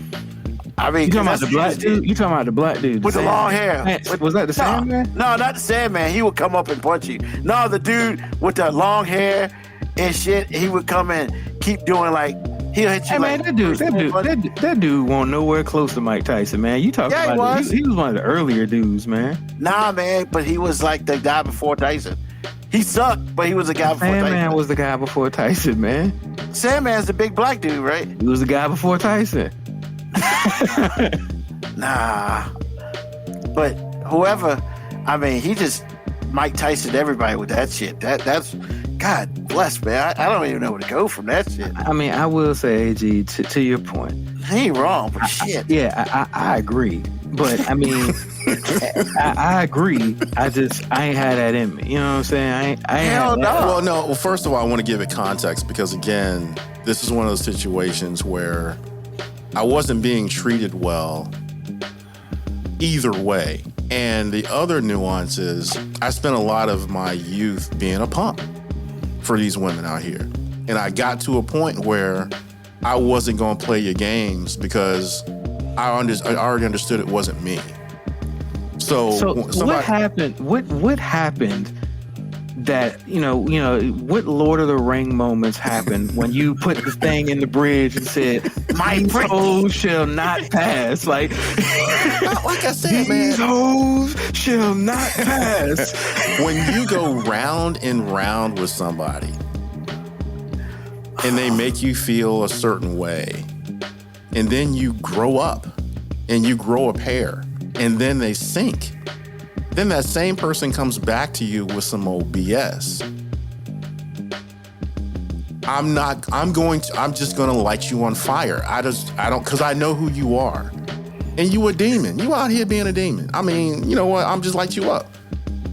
I mean, You talking about 'cause the that's what black he just dude? did. You talking about the black dude With the long hair. Was that the Sandman? No, not the Sandman. He would come up and punch you. No, the dude with the long hair and shit. He would come and keep doing like he'll hit you. Hey man, like, that dude wasn't nowhere close to Mike Tyson, man. You talking Yeah, he about was. he was one of the earlier dudes, man. Nah, man, but he was like the guy before Tyson. He sucked, but he was the guy before Sandman Tyson. was the guy before Tyson, man. Sandman's the big black dude, right? He was the guy before Tyson. Nah. But whoever, I mean, he just Mike Tyson everybody with that shit. That's God bless, man. I don't even know where to go from that shit. I mean, I will say, AG, to your point. He ain't wrong, but shit. Yeah, I agree. But I mean, I agree. I ain't had that in me. You know what I'm saying? I ain't Hell had that. no. Well, no. Well, first of all, I want to give it context because, again, this is one of those situations where I wasn't being treated well either way. And the other nuance is I spent a lot of my youth being a punk for these women out here. And I got to a point where I wasn't going to play your games because I already understood it wasn't me. So what happened? What happened? That what Lord of the Ring moments happened when you put the thing in the bridge and said, "My toes shall not pass." Like I said, man, these hoes shall not pass. When you go round and round with somebody and they make you feel a certain way, and then you grow up and you grow a pair, and then they sink. Then that same person comes back to you with some old BS. I'm just gonna light you on fire. I don't, because I know who you are. And you a demon. You out here being a demon. I mean, you know what? I'm just light you up.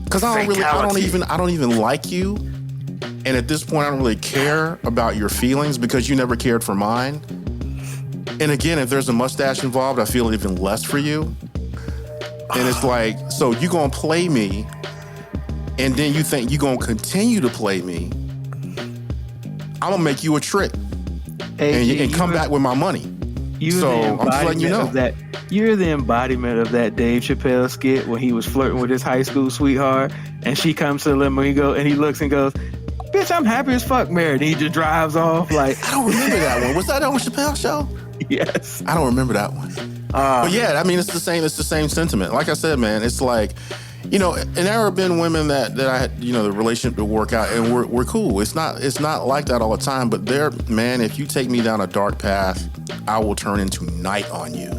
Because I don't even like you. And at this point, I don't really care about your feelings because you never cared for mine. And again, if there's a mustache involved, I feel even less for you. And it's like, so you gonna play me, and then you think you gonna continue to play me. I'm gonna make you a trick, and come back with my money. So I'm just letting you know that you're the embodiment of that Dave Chappelle skit when he was flirting with his high school sweetheart, and she comes to the limo. And he looks and goes, "Bitch, I'm happy as fuck married." And he just drives off. Like, I don't remember that one. Was that on Chappelle show? Yes, I don't remember that one. But yeah, I mean, it's the same sentiment. Like I said, man, it's like, and there have been women that I had, the relationship to work out, and we're cool. It's not like that all the time. But man, if you take me down a dark path, I will turn into night on you.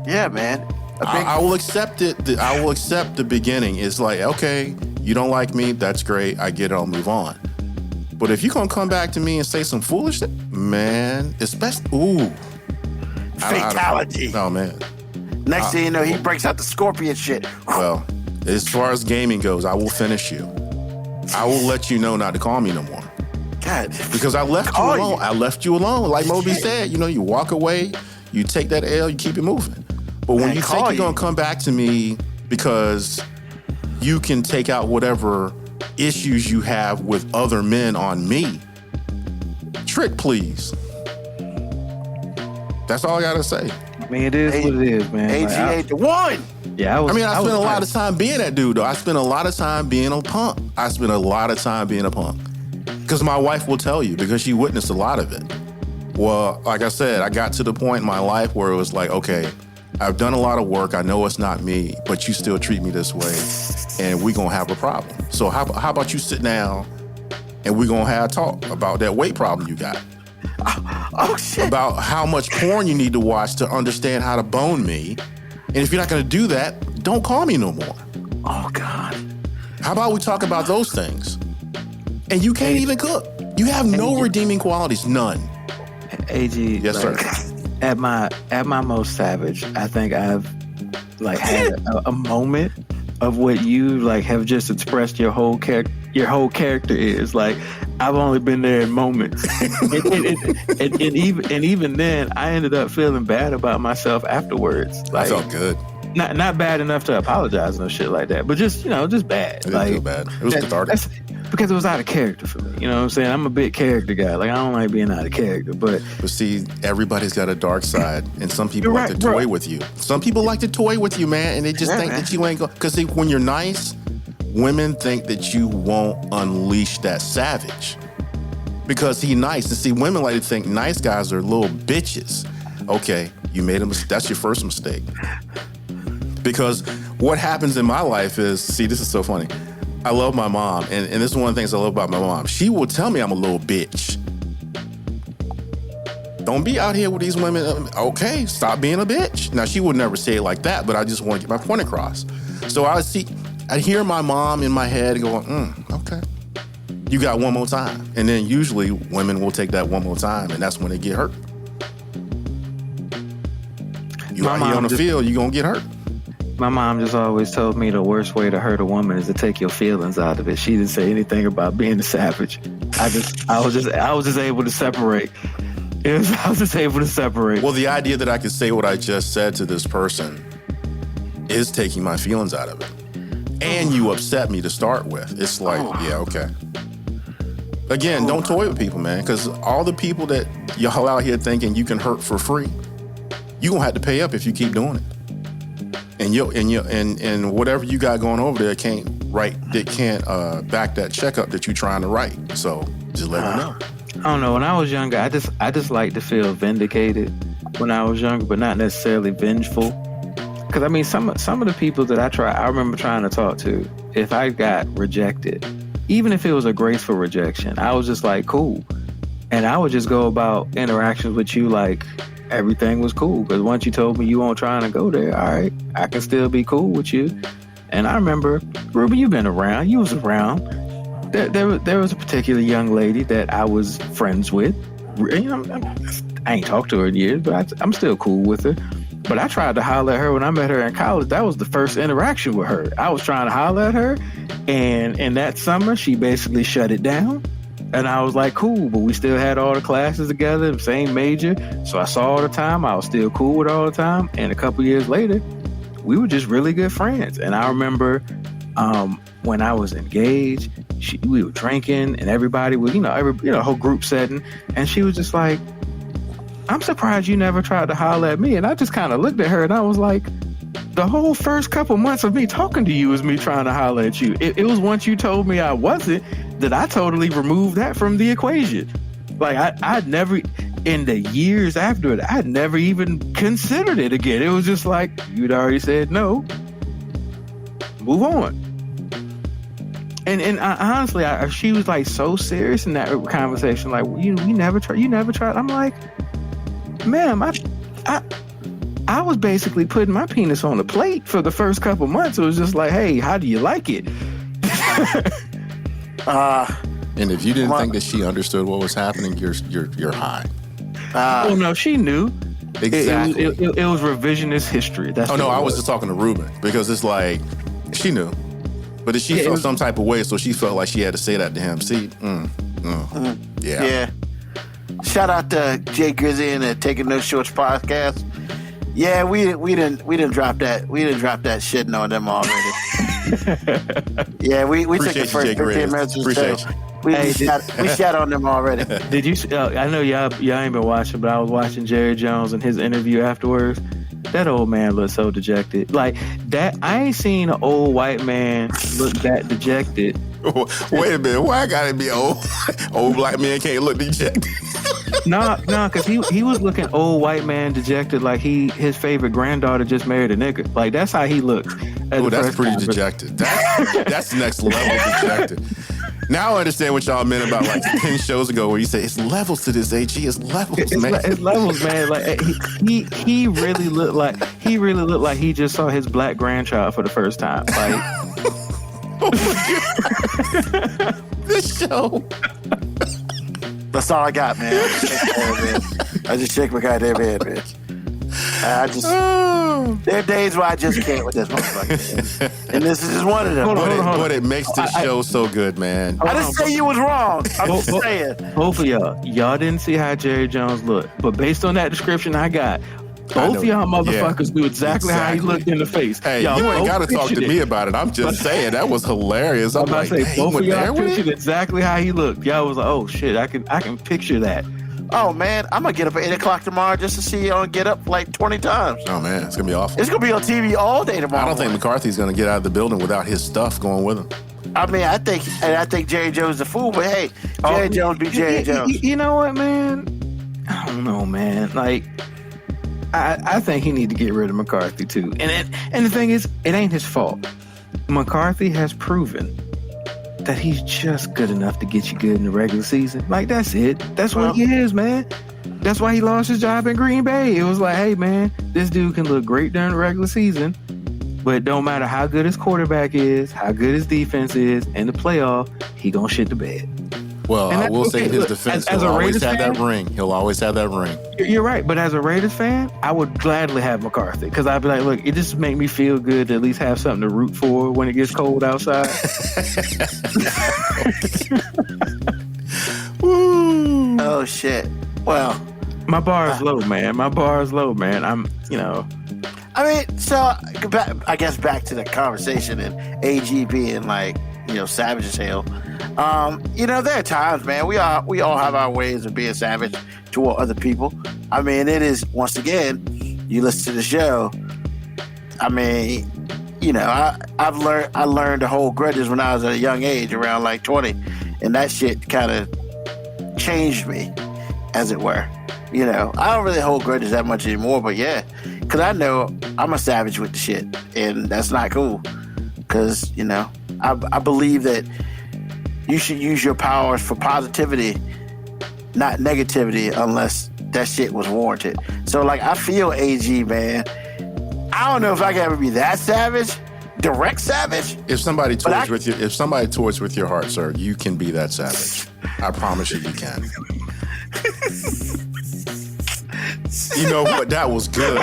Yeah, man. I will accept it. I will accept the beginning. It's like, okay, you don't like me. That's great. I get it. I'll move on. But if you're gonna come back to me and say some foolish shit, man, especially fatality. Oh man. Next thing you know, he breaks out the scorpion shit. Well, as far as gaming goes, I will finish you. I will let you know not to call me no more. God. Because I left you alone. I left you alone. Like Moby said, you walk away, you take that L, you keep it moving. But when you think you're going to come back to me because you can take out whatever issues you have with other men on me, trick, please. That's all I got to say. I mean, it is what it is, man. AG the one. Yeah, I spent a lot of time being that dude, though. I spent a lot of time being a punk. Because my wife will tell you, because she witnessed a lot of it. Well, like I said, I got to the point in my life where it was like, okay, I've done a lot of work. I know it's not me, but you still treat me this way, and we're going to have a problem. So how about you sit down and we're going to have a talk about that weight problem you got. Oh, shit. About how much porn you need to watch to understand how to bone me. And if you're not going to do that, don't call me no more. Oh, God. How about we talk about those things? And you can't even cook. You have no redeeming qualities, none. AG, yes, sir. At my most savage, I think I've had a moment of what you have just expressed your whole character is. Like, I've only been there in moments, and even then, I ended up feeling bad about myself afterwards. I felt good. not bad enough to apologize and shit like that, but just just bad. It didn't feel bad. It was cathartic. Because it was out of character for me. You know what I'm saying? I'm a big character guy. Like, I don't like being out of character. But see, everybody's got a dark side, and some people like to toy with you. Some people like to toy with you, man, and they just think that you ain't going. Because when you're nice, women think that you won't unleash that savage. Because he's nice. And see, women like to think nice guys are little bitches. Okay, you made a mistake. That's your first mistake. Because what happens in my life is, see, this is so funny. I love my mom, and this is one of the things I love about my mom. She will tell me I'm a little bitch. Don't be out here with these women. Okay, stop being a bitch. Now, she would never say it like that, but I just want to get my point across. So I hear my mom in my head going, okay. You got one more time. And then usually women will take that one more time, and that's when they get hurt. You out here on the field, you're going to get hurt. My mom just always told me the worst way to hurt a woman is to take your feelings out of it. She didn't say anything about being a savage. I was just able to separate. I was just able to separate. Well, the idea that I could say what I just said to this person is taking my feelings out of it. And you upset me to start with. It's like, yeah, okay. Again, don't toy with people, man, because all the people that y'all out here thinking you can hurt for free, you're gonna have to pay up if you keep doing it. And whatever you got going over there can't back that check up that you're trying to write. So just let me know. I don't know. When I was younger, I just like to feel vindicated when I was younger, but not necessarily vengeful. Because I mean, some of the people that I remember trying to talk to, if I got rejected, even if it was a graceful rejection, I was just like, cool. And I would just go about interactions with you like everything was cool. Because once you told me you weren't trying to go there, all right, I can still be cool with you. And I remember, Ruben, you've been around. You was around. There was a particular young lady that I was friends with. You know, I ain't talked to her in years, but I'm still cool with her. But I tried to holler at her when I met her in college. That was the first interaction with her. I was trying to holler at her, and in that summer, she basically shut it down. And I was like, cool, but we still had all the classes together, same major. So I saw her all the time. I was still cool with her all the time. And a couple years later, we were just really good friends. And I remember when I was engaged, we were drinking, and everybody was, whole group setting. And she was just like, I'm surprised you never tried to holler at me. And I just kind of looked at her and I was like, the whole first couple months of me talking to you was me trying to holler at you. It was once you told me I wasn't that I totally removed that from the equation. Like I'd never, in the years after it, I'd never even considered it again. It was just like, you'd already said no, move on. And honestly, she was like so serious in that conversation. Like, you never tried. I'm like, ma'am, I was basically putting my penis on the plate for the first couple months. It was just like, hey, how do you like it? And if you didn't think that she understood what was happening, you're high. Oh no, she knew. Exactly. It was revisionist history. That's I was just talking to Ruben because it's like she knew, but she felt some type of way, so she felt like she had to say that to him. See, yeah. Shout out to Jay Grizzy and the Taking No Shorts podcast. Yeah, we didn't drop that. We didn't drop that shitting on them already. Yeah, we took the first 15 minutes or so. We shot on them already. Did you? I know y'all ain't been watching, but I was watching Jerry Jones and his interview afterwards. That old man looked so dejected. Like that, I ain't seen an old white man look that dejected. Wait a minute, why I gotta be old? Old black man can't look dejected. No, because he was looking old white man dejected, like his favorite granddaughter just married a nigga. Like that's how he looked. Oh, that's pretty dejected. That's next level dejected. Now I understand what y'all meant about like 10 shows ago where you say it's levels to this AG. It's levels, man. It's levels, man. Like he really looked like he just saw his black grandchild for the first time. Like oh my God. This show. That's all I got, man. I just shake my goddamn head, man. There are days where I just can't with this motherfucker. And this is just one of them. But it makes this show so good, man. I didn't say you was wrong. I'm just saying. Both of y'all didn't see how Jerry Jones looked. But based on that description I got, Both of y'all motherfuckers knew exactly how he looked in the face. Hey, y'all you ain't got to talk to pictured me it. about it. I'm just saying that was hilarious. I'm like, say, "Dang, both of went there y'all with pictured it?" exactly how he looked. Y'all was like, oh shit, I can picture that. Oh man, I'm gonna get up at 8 o'clock tomorrow just to see you on Get Up like 20 times. Oh man, it's gonna be awful. It's gonna be on TV all day tomorrow. I don't think McCarthy's gonna get out of the building without his stuff going with him. I mean, I think Jerry Jones is a fool, but hey, Jerry Jones be Jerry Jones. You know what, man? I don't know, man. Like, I think he need to get rid of McCarthy too. And the thing is, it ain't his fault. McCarthy has proven that he's just good enough to get you good in the regular season. Like, that's it. That's what he is, man. That's why he lost his job in Green Bay. It was like, hey, man, this dude can look great during the regular season, but it don't matter how good his quarterback is, how good his defense is, in the playoff, he gonna shit the bed. Well, I will say in his defense, he'll always have that ring. He'll always have that ring. You're right, but as a Raiders fan, I would gladly have McCarthy because I'd be like, look, it just make me feel good to at least have something to root for when it gets cold outside. Woo. Oh shit. Well, my bar is low, man. My bar is low, man. I mean, so I guess back to the conversation and AG being like, savage as hell. There are times, man, we all have our ways of being savage toward other people. I mean, it is, once again, you listen to the show. I mean, I learned to hold grudges when I was at a young age, around like 20, and that shit kind of changed me, as it were. I don't really hold grudges that much anymore, but yeah, because I know I'm a savage with the shit, and that's not cool. Because, I believe that you should use your powers for positivity, not negativity, unless that shit was warranted. So, like, I feel AG, man. I don't know if I can ever be that savage, direct savage. If somebody toys with your heart, sir, you can be that savage. I promise you can. You know what? That was good.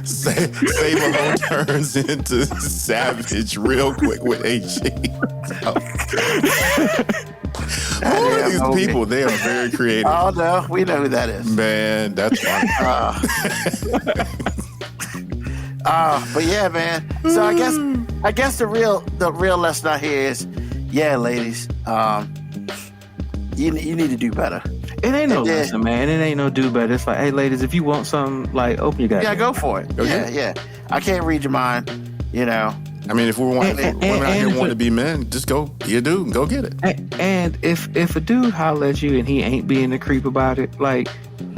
Sable turns into savage real quick with AG. Who are these people? They are very creative. Oh no, we know who that is. Man, that's funny. But yeah, man. So I guess the real lesson out here is, yeah, ladies, you need to do better. It ain't no lesson, man. It ain't no do better. It's like, hey, ladies, if you want something, like, open your goddamn. Yeah, go for it. Yeah. I can't read your mind, I mean, if women out here want to be men, just go be a dude and go get it. And if a dude holler at you and he ain't being a creep about it, like,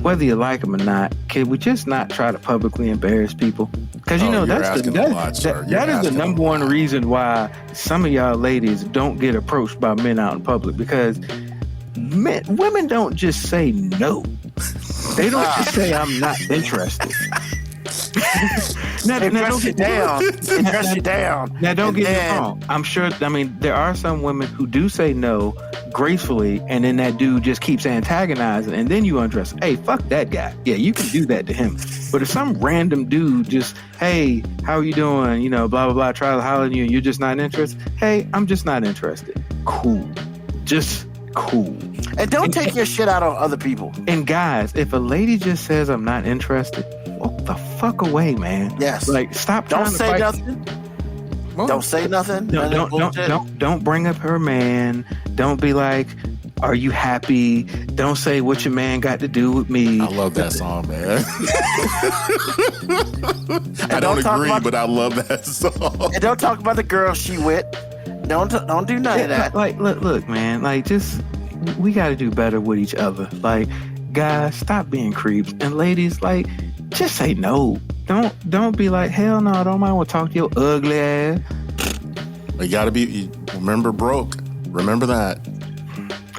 whether you like him or not, can we just not try to publicly embarrass people? Because that is the number one reason why some of y'all ladies don't get approached by men out in public, because women don't just say no. They don't just say I'm not interested. Now don't get down. Dress you down. Now don't get me wrong. I'm sure. I mean, there are some women who do say no gracefully, and then that dude just keeps antagonizing, and then you undress. Hey, fuck that guy. Yeah, you can do that to him. But if some random dude just, hey, how are you doing? Blah blah blah. Try to holler at you, and you're just not interested. Hey, I'm just not interested. Cool. Just cool. And don't take your shit out on other people. And guys, if a lady just says I'm not interested, walk the fuck away, man. Yes. Like, stop. Don't trying say to fight. nothing. Well, don't say nothing. Don't bring up her man. Don't be like, are you happy? Don't say what your man got to do with me. I love that song, man. I don't agree, but I love that song. And don't talk about the girl she with. Don't do none of that. Like, look, man. Like, just, we got to do better with each other. Like, guys, stop being creeps, and ladies, like, just say no. Don't be like, hell no, I don't mind. We'll talk to your ugly ass. You gotta remember broke. Remember that.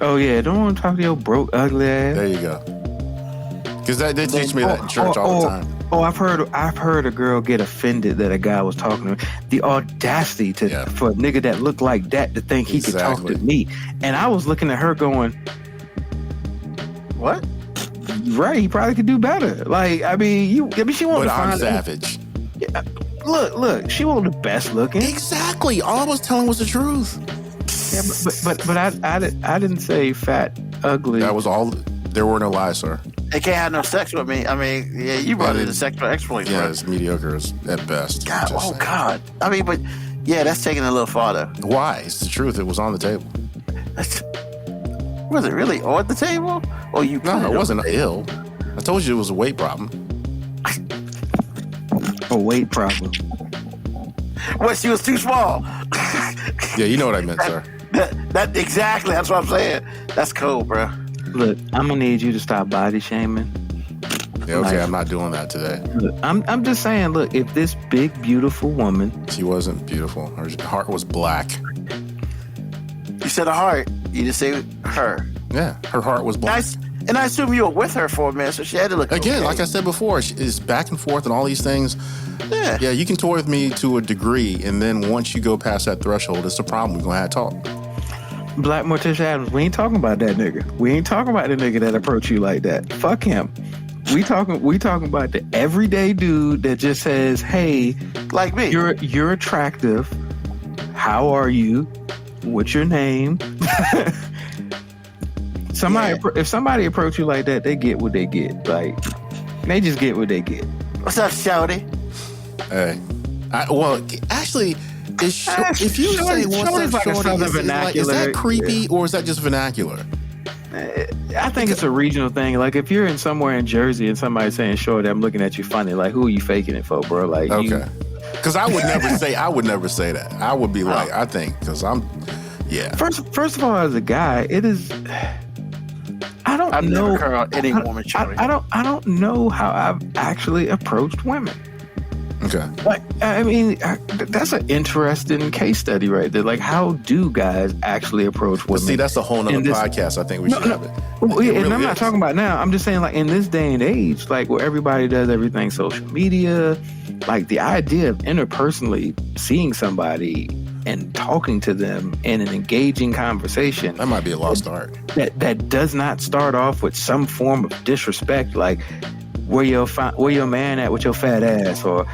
Oh yeah, don't want to talk to your broke ugly ass. There you go. Because they teach me that in church all the time. Oh, I've heard a girl get offended that a guy was talking to her. The audacity for a nigga that looked like that to think he could talk to me. And I was looking at her going, what? Right, he probably could do better. Like, I mean, she wanted to find. But I'm savage. Yeah, look, she wasn't the best looking. Exactly. All I was telling was the truth. Yeah, but I didn't say fat, ugly. That was all. There were no lies, sir. They can't have no sex with me. I mean, yeah, you brought in the sexual exploits. Yeah, bro. it's mediocre at best. God, Just oh saying. God. I mean, but yeah, that's taking it a little farther. Why? It's the truth. It was on the table. Was it really on the table? Or you? No, it wasn't ill. I told you it was a weight problem. A weight problem. What? She was too small. Yeah, you know what I meant, sir. That exactly. That's what I'm saying. That's cool, bro. Look, I'm gonna need you to stop body shaming. Yeah, okay, I'm not doing that today. Look, I'm just saying. Look, if this big, beautiful woman, She wasn't beautiful. Her heart was black. You said a heart. You just say her. Yeah, her heart was black. And I assume you were with her for a minute, so she had to look Again, okay. like I said before, it's back and forth and all these things. Yeah. Yeah, you can toy with me to a degree, and then once you go past that threshold, it's a problem. We're going to have to talk. Black Morticia Adams, we ain't talking about that nigga. We ain't talking about the nigga that approach you like that. Fuck him. We talking about the everyday dude that just says, "Hey, Like me. you're attractive. How are you? What's your name?" If somebody approach you like that, they get what they get. Like, they just get what they get. What's up, Shouty? Hey. Actually, if you say Shorty's what's like up, a shorty, southern is vernacular. that creepy or is that just vernacular? I think it's a regional thing. Like, if you're in somewhere in Jersey and somebody's saying "shorty," I'm looking at you funny. Like, who are you faking it for, bro? Like, Okay. Because I would never say that. I would be like, I think, because yeah. First of all, as a guy, it is. I've never curled any woman, Shouty. I don't know how I've actually approached women. Okay. Like, I mean, that's an interesting case study right there. Like, how do guys actually approach women? But see, that's a whole nother podcast. I think we should have it. Well, It and really I'm not is. talking about now. I'm just saying, like, in this day and age, like, where everybody does everything social media, like, the idea of interpersonally seeing somebody and talking to them in an engaging conversation That might be a lost art. that does not start off with some form of disrespect, like where your man at with your fat ass, or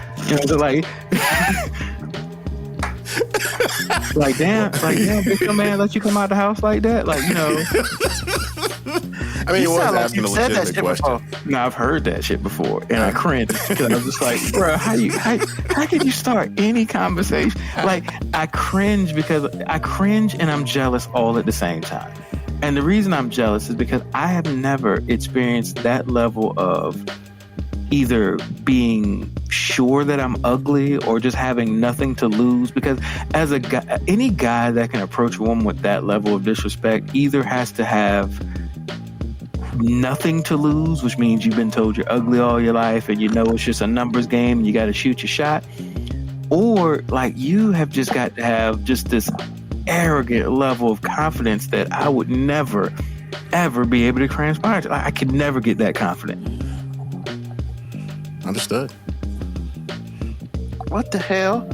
like like damn, bitch, your man let you come out the house like that, like I mean, You it was sound like asking a you said that legitimate shit question. before. No, I've heard that shit before, and I cringed because I was just like, bro, how can you start any conversation? Like, I cringe and I'm jealous all at the same time. And the reason I'm jealous is because I have never experienced that level of either being sure that I'm ugly or just having nothing to lose. Because as a guy, any guy that can approach a woman with that level of disrespect either has to have nothing to lose, which means you've been told you're ugly all your life and it's just a numbers game and you got to shoot your shot, or like you have just got to have just this arrogant level of confidence that I would never ever be able to transpire to. I could never get that confident. Understood. What the hell?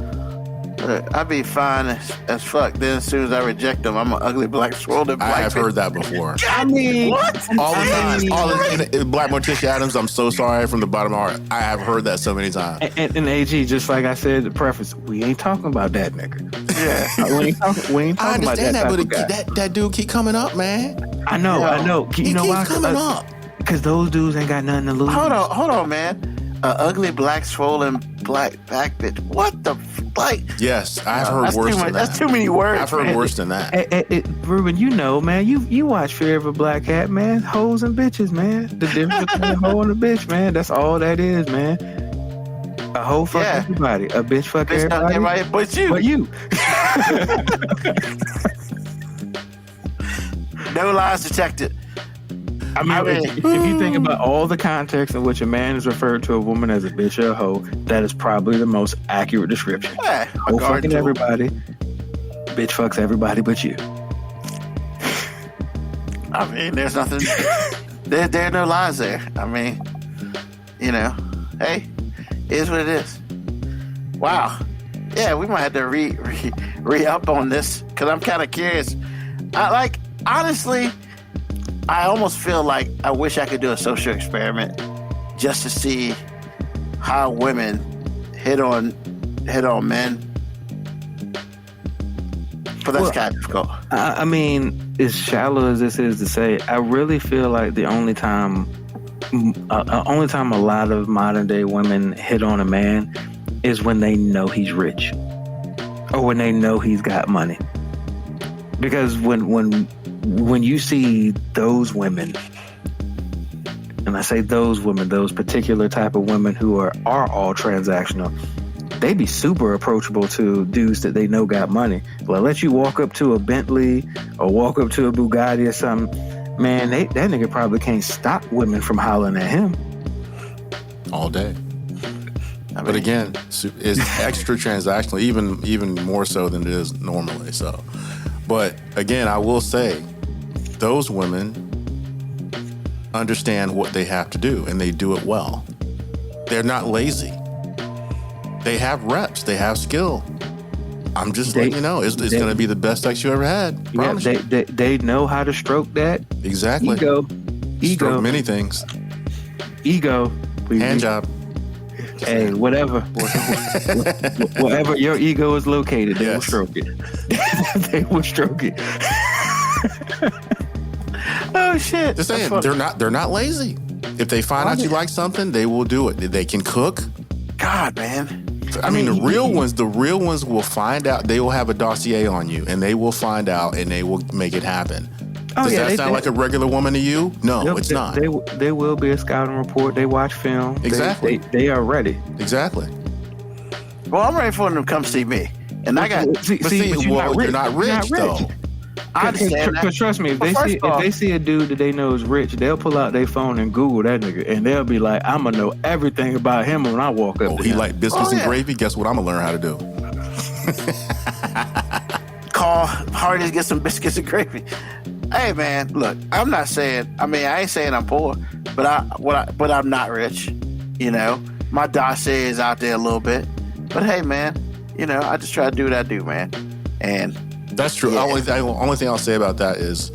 I'd be fine as fuck. Then as soon as I reject them, I'm an ugly black swollen black. I have bitch. heard that before. I mean, What? All the time. mean- Black Morticia Adams, I'm so sorry from the bottom of my heart. I have heard that so many times. and AG, just like I said in the preface, we ain't talking about that nigga. Yeah. we ain't I talking about understand that. that, type but of guy. that dude keep coming up, man. I know. He You know keeps why? coming up. Because those dudes ain't got nothing to lose. Hold on, man. Ugly black swollen black back bitch. What the like? Yes, I've heard That's worse too than much. that. That's too many words. I've heard man. worse than that. Ruben, man, you watch Fear of a Black Cat, man. Hoes and bitches, man. The difference between a hoe and a bitch, man. That's all that is, man. A hoe fuck Yeah. everybody. A bitch fuck Bitch, not everybody. everybody but you. But you. No lies detected. I mean, if you think about all the context in which a man is referred to a woman as a bitch or a hoe, that is probably the most accurate description. Yeah, Hoe fucking everybody. Bitch fucks everybody but you. I mean, there's nothing. there are no lies there. I mean, hey, it is what it is. Wow. Yeah, we might have to re up on this because I'm kind of curious. Honestly, I almost feel like I wish I could do a social experiment just to see how women hit on men. But that's kind of difficult. I mean, as shallow as this is to say, I really feel like the only time only time a lot of modern day women hit on a man is when they know he's rich or when they know he's got money. Because when you see those women, and I say those women, those particular type of women who are all transactional, they be super approachable to dudes that they know got money. They'll let you walk up to a Bentley or walk up to a Bugatti or something. Man, that nigga probably can't stop women from hollering at him all day. But again, it's extra transactional, even more so than it is normally. So, but again, I will say, those women understand what they have to do, and they do it well. They're not lazy. They have reps. They have skill. I'm just letting you know, it's going to be the best sex you ever had. Yeah, they know how to stroke that. Exactly. Ego. Stroke many things. Ego. Hand job. Hey, whatever. Wherever your ego is located, they will stroke it. They will stroke it. Oh shit! Just saying, they're not lazy. If they find out you like something, they will do it. They can cook. God, man. I mean, the real ones will find out. They will have a dossier on you, and they will find out, and they will make it happen. Does that sound like a regular woman to you? No, it's not. They will be a scouting report. They watch film. Exactly. They are ready. Exactly. Well, I'm ready for them to come see me, and I got. But you're not rich though. I understand that. But trust me, if they see a dude that they know is rich, they'll pull out their phone and Google that nigga, and they'll be like, "I'm gonna know everything about him when I walk up." He like biscuits and gravy. Guess what? I'm gonna learn how to do. Call Hardee's, get some biscuits and gravy. Hey man, look, I'm not saying. I mean, I ain't saying I'm poor, but I'm not rich. You know, my dossier is out there a little bit, but hey man, you know, I just try to do what I do, man, and. That's true. Yeah. The only thing I'll say about that is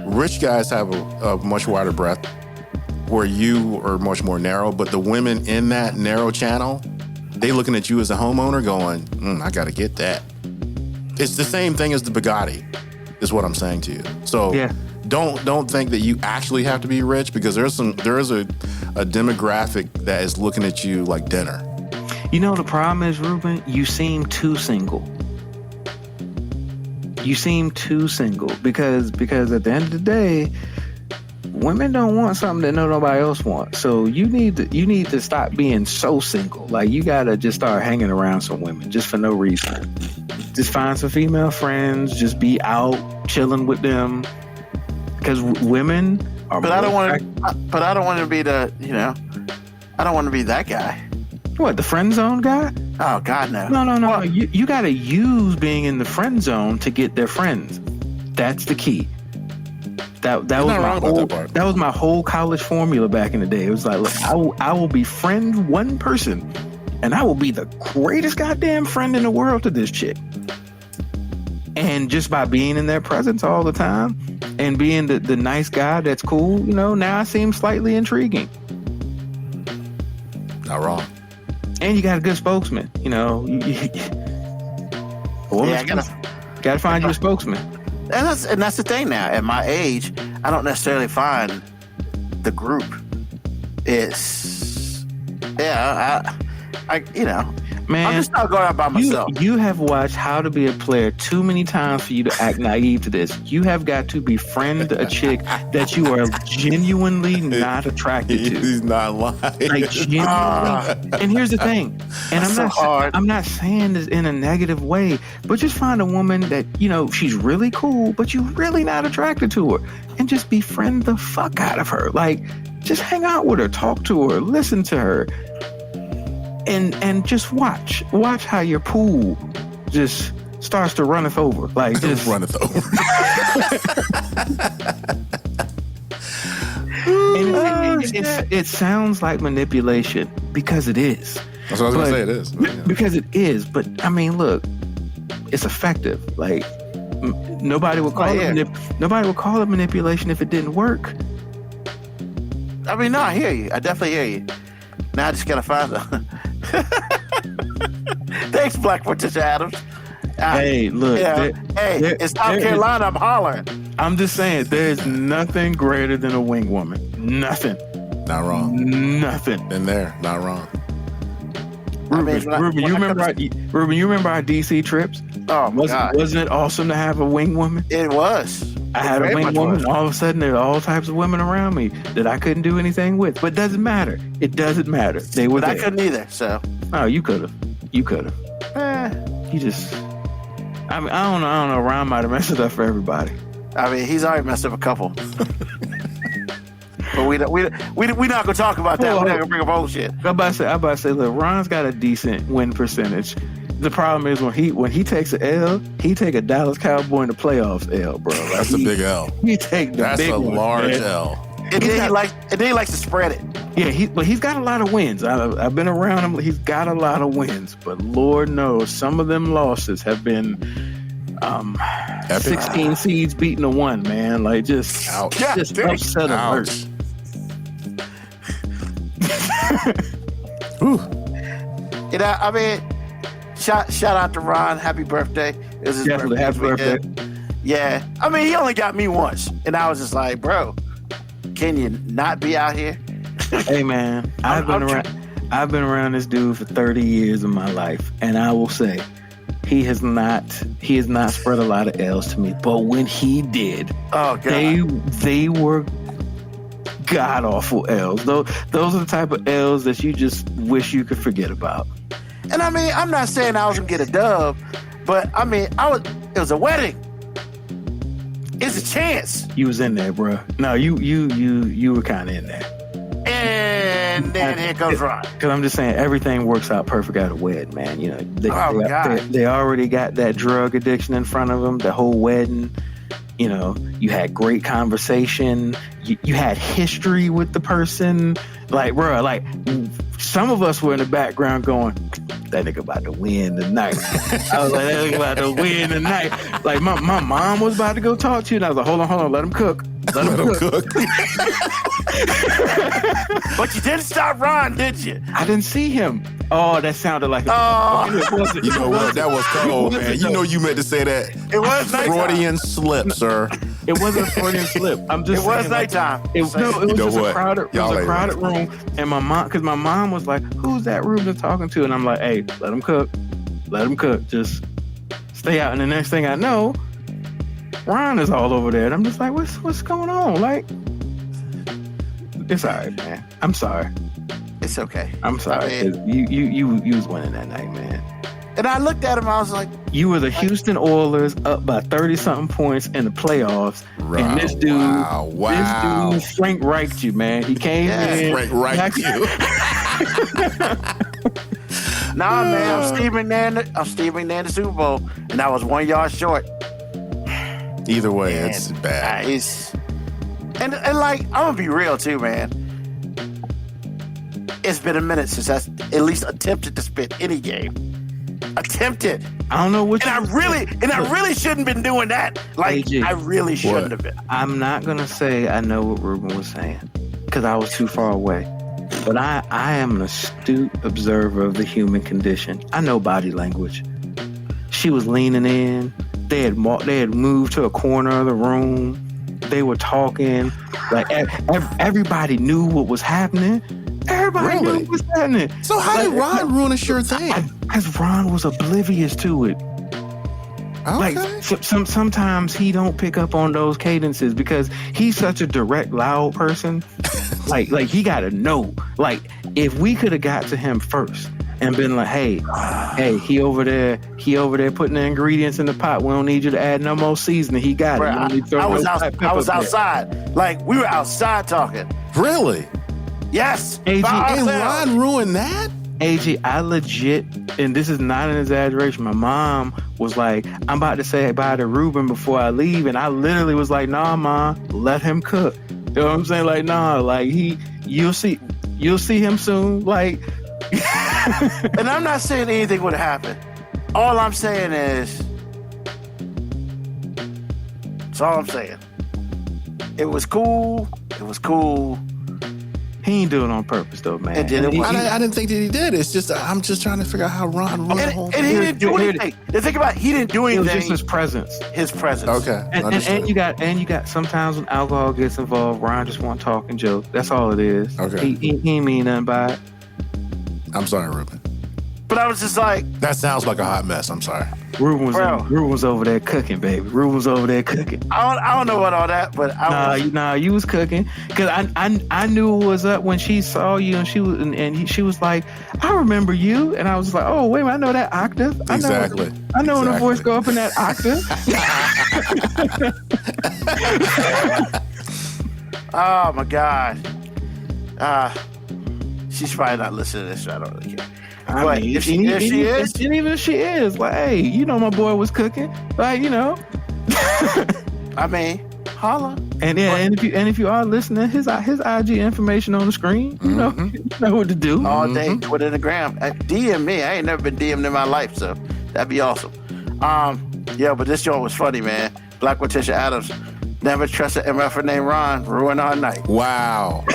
rich guys have a much wider breadth where you are much more narrow, but the women in that narrow channel, they looking at you as a homeowner going, I got to get that. It's the same thing as the Bugatti is what I'm saying to you. So don't think that you actually have to be rich, because there is a demographic that is looking at you like dinner. You know, the problem is, Ruben, you seem too single. You seem too single because at the end of the day, women don't want something that nobody else wants. So you need to stop being so single. Like, you gotta just start hanging around some women just for no reason. Just find some female friends. Just be out chilling with them, because women are. But I don't want to be the. You know, I don't want to be that guy. What, the friend zone guy? Oh God, no. No. Well, you got to use being in the friend zone to get their friends. That's the key. That was my whole college formula back in the day. It was like, look, I will befriend one person, and I will be the greatest goddamn friend in the world to this chick. And just by being in their presence all the time and being the nice guy that's cool, you know, now I seem slightly intriguing. Not wrong. And you got a good spokesman, you know. Gotta find you a spokesman. And that's the thing now. At my age, I don't necessarily find the group. It's I you know. Man, I'm just not going out by myself. You have watched How to Be a Player too many times for you to act naive to this. You have got to befriend a chick that you are genuinely not attracted to. He's not lying. Like, genuinely. And here's the thing. And I'm not saying this in a negative way, but just find a woman that, you know, she's really cool, but you're really not attracted to her, and just befriend the fuck out of her. Like, just hang out with her, talk to her, listen to her. And just watch how your pool just starts to runneth over, like just runneth over. It sounds like manipulation, because it is. That's what I was gonna say. It is because it is. But I mean, look, it's effective. Like, nobody would call it manipulation if it didn't work. I mean, no, I hear you. I definitely hear you. Now I just gotta find them. Thanks, Black Patricia Adams. Hey, look. It's South Carolina. I'm hollering. I'm just saying, there's nothing greater than a wing woman. Nothing. Not wrong. Nothing. Been there. Not wrong. Ruben, you remember our DC trips? Oh my God. Wasn't it awesome to have a wing woman? It was. I had a wing woman. All of a sudden, there were all types of women around me that I couldn't do anything with. But it doesn't matter. It doesn't matter. They were But there. I couldn't either. So. Oh, you could have. You could have. You just. I mean, I don't know. Ron might have messed it up for everybody. I mean, he's already messed up a couple. But we're not gonna talk about that. We're not gonna bring up old shit. I'm about to say, look, Ron's got a decent win percentage. The problem is when he takes an L, he take a Dallas Cowboy in the playoffs L, bro. Like That's a big L. He take the That's big a one, large man. L. And then he likes to spread it. Yeah, but he's got a lot of wins. I've been around him. He's got a lot of wins, but Lord knows some of them losses have been 16 seeds beating a 1, man. Like just upset alert. You know, I mean, shout out to Ron. Happy birthday. It was his Definitely happy birthday. Yeah. I mean, he only got me once. And I was just like, bro, can you not be out here? Hey, man, I've been around this dude for 30 years of my life. And I will say, he has not spread a lot of L's to me. But when he did, oh, God. they were god awful L's. Those are the type of L's that you just wish you could forget about. And I mean, I'm not saying I was gonna get a dub, but I mean, it was a wedding. It's a chance. You was in there, bro. No, you were kind of in there. And then here comes Ron. Because I'm just saying, everything works out perfect at a wedding, man. You know, God. They already got that drug addiction in front of them. The whole wedding. You know, you had great conversation. You had history with the person. Like, bro, like some of us were in the background going, that nigga about to win tonight. I was like, that nigga about to win tonight. Like, my mom was about to go talk to you. And I was like, hold on, let him cook. Let him cook. But you didn't stop Ron, did you? I didn't see him. Oh, that sounded like You know what? That was cold, man. You know you meant to say that. It was nighttime. Freudian slip, sir. It wasn't a Freudian slip. I'm just It was saying, like, nighttime. It was just a crowded Y'all room. And my mom was like, who's that Ruben talking to? And I'm like, hey, let him cook. Just stay out. And the next thing I know, Ron is all over there. And I'm just like, what's going on? Like, it's all right, man. I'm sorry. It's okay. I'm sorry. I mean, you was winning that night, man. And I looked at him, I was like, you were the Houston Oilers up by 30-something points in the playoffs. And this dude, Frank Reich'd you, man. He came in. Frank Reich'd you. Nah, man, I'm Steve McNair in the Super Bowl, and I was 1 yard short. Either way, Man, it's bad. And like, I'm gonna be real too, man. It's been a minute since I at least attempted to spit any game. Attempted. I don't know what. I really shouldn't been doing that. Like, AG, I really shouldn't have been. I'm not gonna say I know what Ruben was saying because I was too far away. But I am an astute observer of the human condition. I know body language. She was leaning in. They had moved to a corner of the room. They were talking. Like everybody knew what was happening. Everybody knew what was happening. So how did Ron ruin a sure thing? Because Ron was oblivious to it. Okay. Like sometimes he don't pick up on those cadences because he's such a direct, loud person. like he gotta know. Like, if we could have got to him first and been like, hey, he over there putting the ingredients in the pot. We don't need you to add no more seasoning. He got it. I was outside. Like, we were outside talking. Really? Yes. AG, and Ron ruined that? AG, I legit, and this is not an exaggeration, my mom was like, I'm about to say bye to Ruben before I leave, and I literally was like, nah, Mom, let him cook. You know what I'm saying? Like, nah, like, you'll see him soon. Like, and I'm not saying anything would happen. All I'm saying is, that's all I'm saying. It was cool. He ain't doing it on purpose though, man. And then it He- was- I didn't think that he did. It's just I'm just trying to figure out how Ron ruined the whole And thing. he didn't do anything. The thing about it, he didn't do it was anything. just his presence. His presence. Okay, And understood. you got sometimes when alcohol gets involved, Ron just want to talk and joke. That's all it is. Okay. He ain't mean nothing by it. I'm sorry, Ruben. But I was just like, That sounds like a hot mess. I'm sorry. Ruben Bro. was over there cooking, baby. Ruben was over there cooking. I don't know about all that, but I was, You was cooking because I knew what was up when she saw you and she was like, I remember you, and I was like, oh wait a minute, I know that octave. Exactly. I know when the Exactly. voice go up in that octave. oh my God. She's probably not listening to this, so I don't really care. But if she is, and even if she is, like, hey, you know, my boy was cooking, like, you know. I mean, holla. And yeah, and if you are listening, his IG information on the screen, you know what to do. All day, Twitter and the gram. DM me. I ain't never been DM'd in my life, so that'd be awesome. Yeah, but this joint was funny, man. Black Letitia Adams. Never trust an MFer named Ron. Ruin our night. Wow.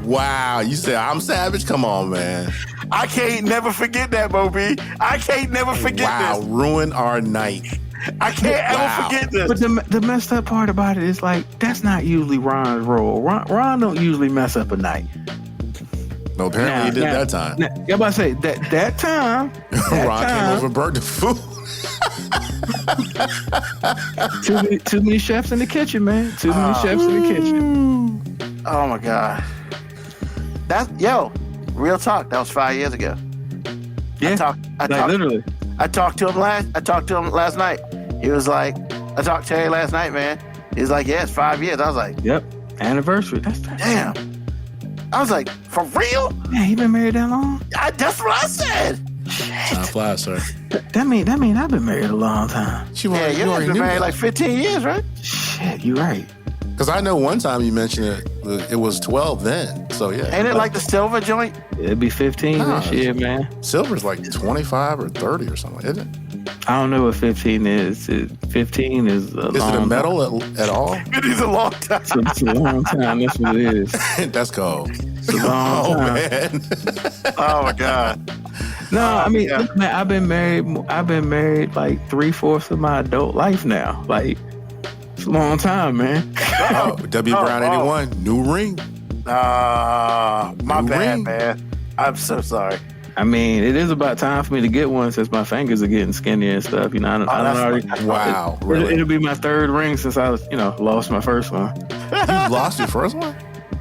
Wow. You said I'm savage? Come on, man. I can't never forget that, Moby. I can't never forget Wow. this. Ruin our night. I can't Wow. ever forget this. But the messed up part about it is like that's not usually Ron's role. Ron don't usually mess up a night. No, apparently he did that time. Now, I'm about to say that time. Ron came over and burnt the food. Too many chefs in the kitchen, man. Too many chefs in the kitchen. Oh my God. Real talk. That was 5 years ago. Yeah, literally. I talked to him last night. He was like, I talked to Terry last night, man. He was like, yeah, it's 5 years. I was like, Yep, anniversary. That's damn. I was like, for real? Yeah, he been married that long. That's what I said. Time flies, sir. That mean I've been married a long time. You Yeah, already, you already been knew married that. like 15 years, right? Shit, you right. Because I know one time you mentioned it was 12 then. So yeah. Ain't it like the silver joint? It'll be 15 Nah, this year, man. Silver's like 25 or 30 or something, isn't it? I don't know what 15 is. 15 is a Is long it a medal at all? It is a long time. It's a long time. That's what it is. That's cold. It's a long Oh time. man. Oh my God. No, I mean, yeah. look, man, I've been married like 3/4 of my adult life now. Like, it's a long time, man. Oh, W. Brown 81, new ring. My New bad, ring. man. I'm so sorry. I mean, it is about time for me to get one since my fingers are getting skinny and stuff. You know, I that's already. fine. Wow, really? It'll be my third ring since I was, lost my first one. You lost your first one?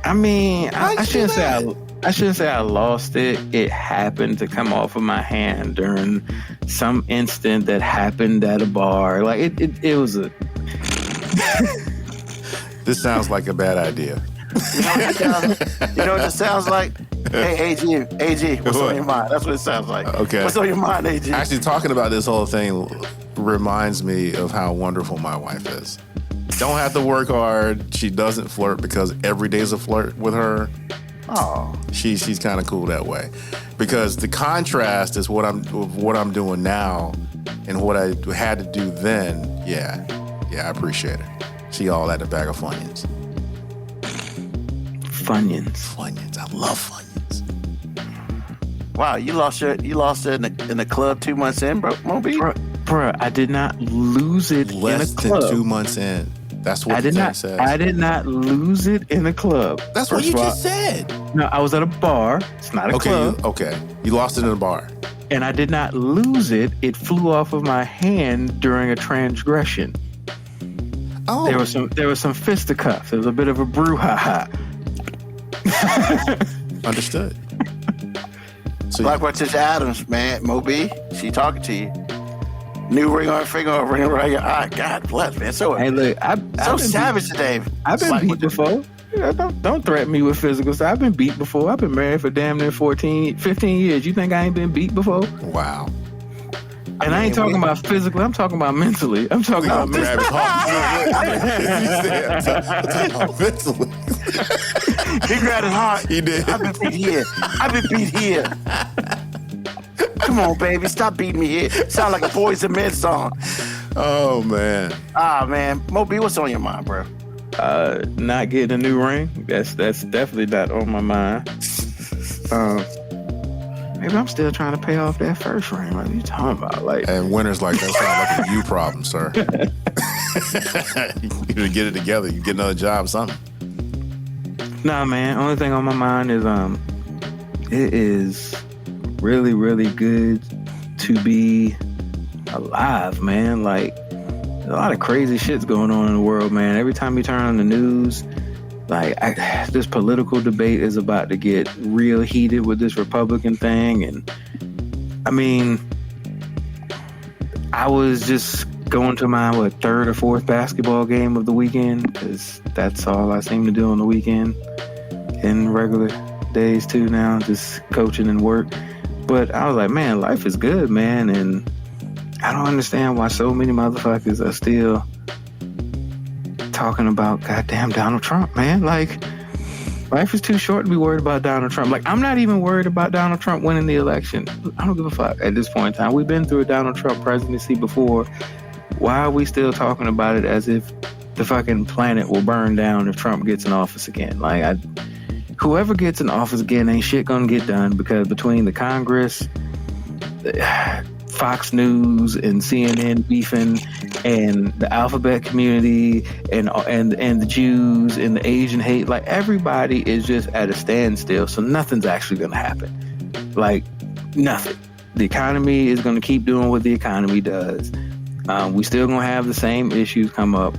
I mean, Why'd I you shouldn't do say that? I shouldn't say I lost it. It happened to come off of my hand during some instant that happened at a bar. Like it was a. This sounds like a bad idea. You know what it sounds like? Hey, AG, what's on your mind? That's what it sounds like. Okay. What's on your mind, AG? Actually, talking about this whole thing reminds me of how wonderful my wife is. Don't have to work hard. She doesn't flirt because every day's a flirt with her. Oh, She's kind of cool that way, because the contrast is what I'm doing now, and what I had to do then. Yeah, I appreciate it. She all at the bag of Funyuns. Funyuns, I love Funyuns. wow! You lost it in the club 2 months in, bro, Moby. Bruh, I did not lose it Less in a club. than 2 months in. That's what I the did thing not. says. I did not lose it in a club. That's what First you of all, just said. No, I was at a bar. It's not a club. You lost it in a bar. And I did not lose it. It flew off of my hand during a transgression. Oh, There was some fisticuffs. There was a bit of a brouhaha. understood. So Black Letitia Adams, man, Moby, she talking to you. New ring on her finger, ring on your eye. God bless, man. So Hey, look, I've so been savage today. I've been Like, beat before. Yeah, don't threaten me with physical stuff. I've been beat before. I've been married for damn near 15 years. You think I ain't been beat before? wow. And I ain't talking about physically. I'm talking about mentally. I'm talking about Grab his heart. Mentally. He grabbed his heart. He did. I've been beat here. Come on, baby. Stop beating me here. Sound like a Boys and Men song. Oh man. Ah, man. Moby, what's on your mind, bro? Not getting a new ring. That's definitely not on my mind. Maybe I'm still trying to pay off that first ring. What are you talking about? Like, And Winter's like, that sounds like a you problem, sir. You need to get it together. You get another job, something. nah, man. Only thing on my mind is it is really, really good to be alive, man. Like, there's a lot of crazy shit's going on in the world, man. Every time you turn on the news, like, this political debate is about to get real heated with this Republican thing. And I mean, I was just going to my third or fourth basketball game of the weekend, because that's all I seem to do on the weekend and regular days too now, just coaching and work. But I was like, man, life is good, man. And I don't understand why so many motherfuckers are still talking about goddamn Donald Trump, man. Like, life is too short to be worried about Donald Trump. Like, I'm not even worried about Donald Trump winning the election. I don't give a fuck at this point in time. We've been through a Donald Trump presidency before. Why are we still talking about it as if the fucking planet will burn down if Trump gets in office again? Like, whoever gets in office again ain't shit gonna get done, because between the Congress, Fox News and CNN beefing, and the alphabet community, and the Jews and the Asian hate, like, everybody is just at a standstill. So nothing's actually gonna happen. Like, nothing. The economy is gonna keep doing what the economy does. We still gonna have the same issues come up.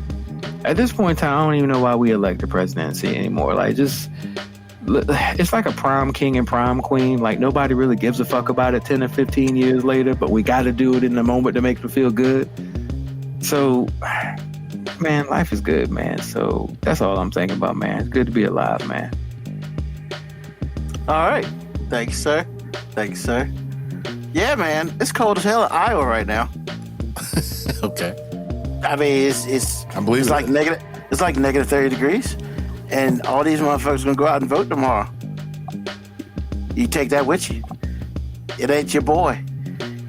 At this point in time, I don't even know why we elect the presidency anymore. Like, just, it's like a prom king and prom queen. Like, nobody really gives a fuck about it 10 or 15 years later, but we got to do it in the moment to make them feel good. So, man, life is good, man. So that's all I'm thinking about, man. It's good to be alive, man. All right. Thank you, sir. Thank you, sir. Yeah, man. It's cold as hell in Iowa right now. Okay. I mean, it's I believe it's it. like negative. It's like negative 30 degrees, and all these motherfuckers gonna go out and vote tomorrow. You take that with you. It ain't your boy.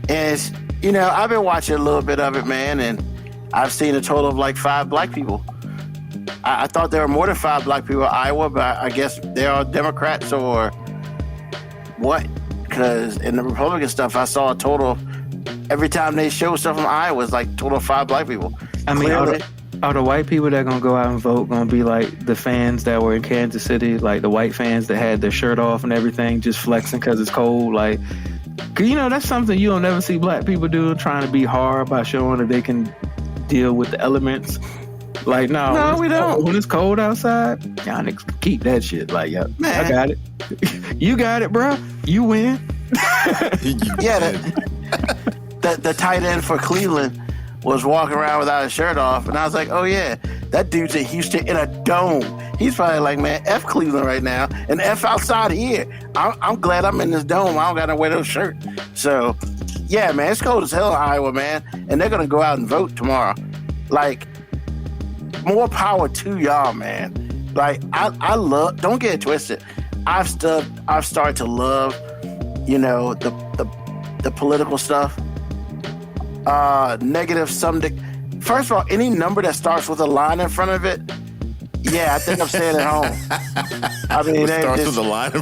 And it's, I've been watching a little bit of it, man, and I've seen a total of like 5 black people. I thought there were more than 5 black people in Iowa, but I guess they're all Democrats or what? Because in the Republican stuff, I saw a total. Every time they show stuff from Iowa, it's like total of 5 black people. I mean, are the white people that gonna go out and vote gonna be like the fans that were in Kansas City, like the white fans that had their shirt off and everything, just flexing because it's cold? Like, that's something you don't never see black people do, trying to be hard by showing that they can deal with the elements. Like, no, we don't. When it's cold outside, y'all niggas keep that shit. Like, yeah, man. I got it. You got it, bro. You win. Yeah, the tight end for Cleveland was walking around without his shirt off, and I was like, oh yeah, that dude's in Houston in a dome. He's probably like, man, F Cleveland right now, and F outside here. I'm glad I'm in this dome. I don't gotta wear those shirt. So, yeah, man, it's cold as hell in Iowa, man, and they're gonna go out and vote tomorrow. Like, more power to y'all, man. Like, I love. Don't get it twisted. I've started to love, the political stuff. Negative first of all, any number that starts with a line in front of it, yeah, I think I'm staying at home. I mean, It starts with a line.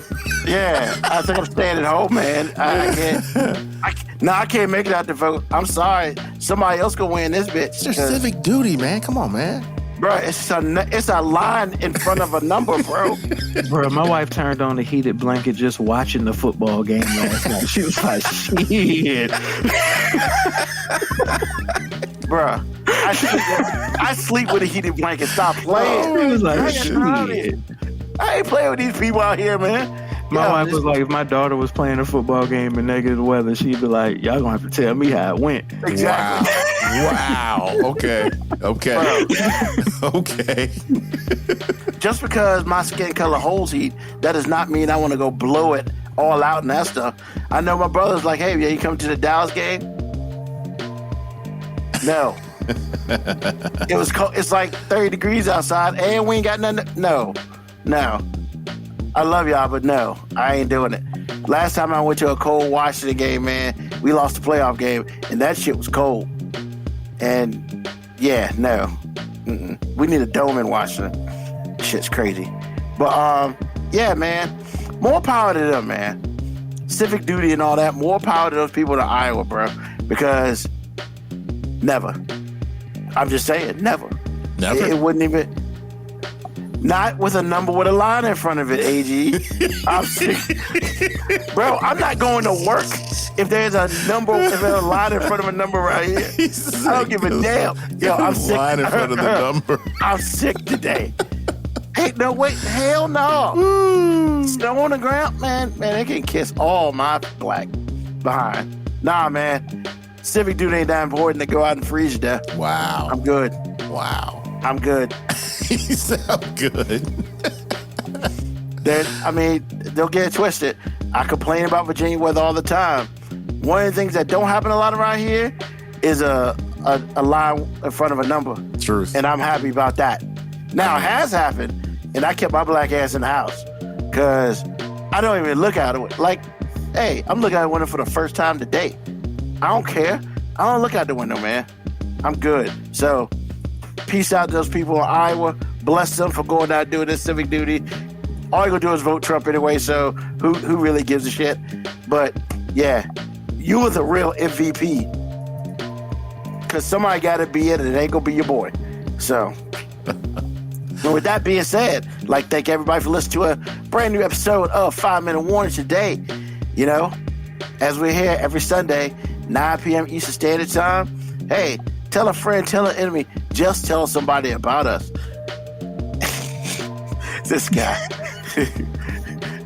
Yeah, I think I'm staying at home, man. I can't make it out to vote. I'm sorry. Somebody else can win this bitch. It's your civic duty, man. Come on, man. Bro, it's a line in front of a number, bro. Bro, my wife turned on the heated blanket just watching the football game last night. She was like, shit. Bro, I sleep with a heated blanket. Stop playing. She was like, shit. I ain't playing with these people out here, man. My wife was like, if my daughter was playing a football game in negative weather, she'd be like, y'all gonna have to tell me how it went. Exactly. Wow. Okay. Okay. Just because my skin color holds heat, that does not mean I want to go blow it all out and that stuff. I know my brother's like, hey, yeah, you come to the Dallas game? No. It was cold. It's like 30 degrees outside and we ain't got nothing. No. I love y'all, but no, I ain't doing it. Last time I went to a cold Washington game, man, we lost the playoff game, and that shit was cold. And yeah, no. We need a dome in Washington. Shit's crazy. But yeah, man, more power to them, man. Civic duty and all that. More power to those people in Iowa, bro. Because never. I'm just saying, never. Never. It wouldn't even. Not with a number with a line in front of it, AG. I'm sick. Bro, I'm not going to work if there's a number, if there's a line in front of a number right here. I don't give a damn. Yo, I'm sick. Line in front of the number. I'm sick today. Hey, no, wait, hell no. Snow on the ground, man, they can kiss all my black behind. Nah, man. Civic duty ain't that important to go out and freeze you there. Wow. I'm good. Wow. I'm good. You sound good. They'll get it twisted. I complain about Virginia weather all the time. One of the things that don't happen a lot around here is a line in front of a number. Truth. And I'm happy about that. Now, it has happened, and I kept my black ass in the house because I don't even look out it. Like, hey, I'm looking out the window for the first time today. I don't care. I don't look out the window, man. I'm good. So, peace out to those people in Iowa. Bless them for going out doing this civic duty. All you're going to do is vote Trump anyway, so who really gives a shit? But, yeah, you were the real MVP. Because somebody got to be it, and it ain't going to be your boy. So, and with that being said, like, thank everybody for listening to a brand new episode of 5 Minute Warning today. You know, as we're here every Sunday, 9 p.m. Eastern Standard Time. Hey, tell a friend, tell an enemy, just tell somebody about us. This guy.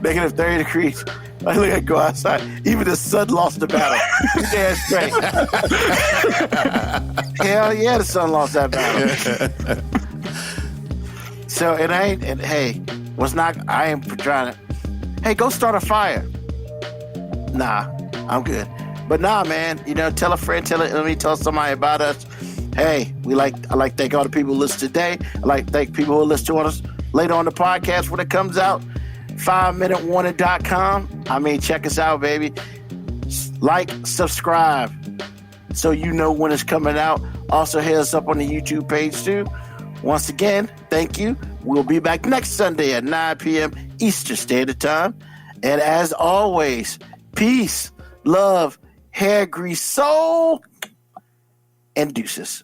Negative 30 degrees. I look at go outside. Even the sun lost the battle. Yeah, straight. Hell yeah, the sun lost that battle. So it ain't, and hey, I ain't trying to, hey, go start a fire. Nah, I'm good. But nah, man, you know, tell a friend, tell an enemy, tell somebody about us. Hey, I like to thank all the people who listen today. I like to thank people who listen to us later on the podcast when it comes out. 5minutewarning.com. I mean, check us out, baby. Like, subscribe, so you know when it's coming out. Also, hit us up on the YouTube page, too. Once again, thank you. We'll be back next Sunday at 9 p.m. Eastern Standard Time. And as always, peace, love, hair grease, soul, and deuces.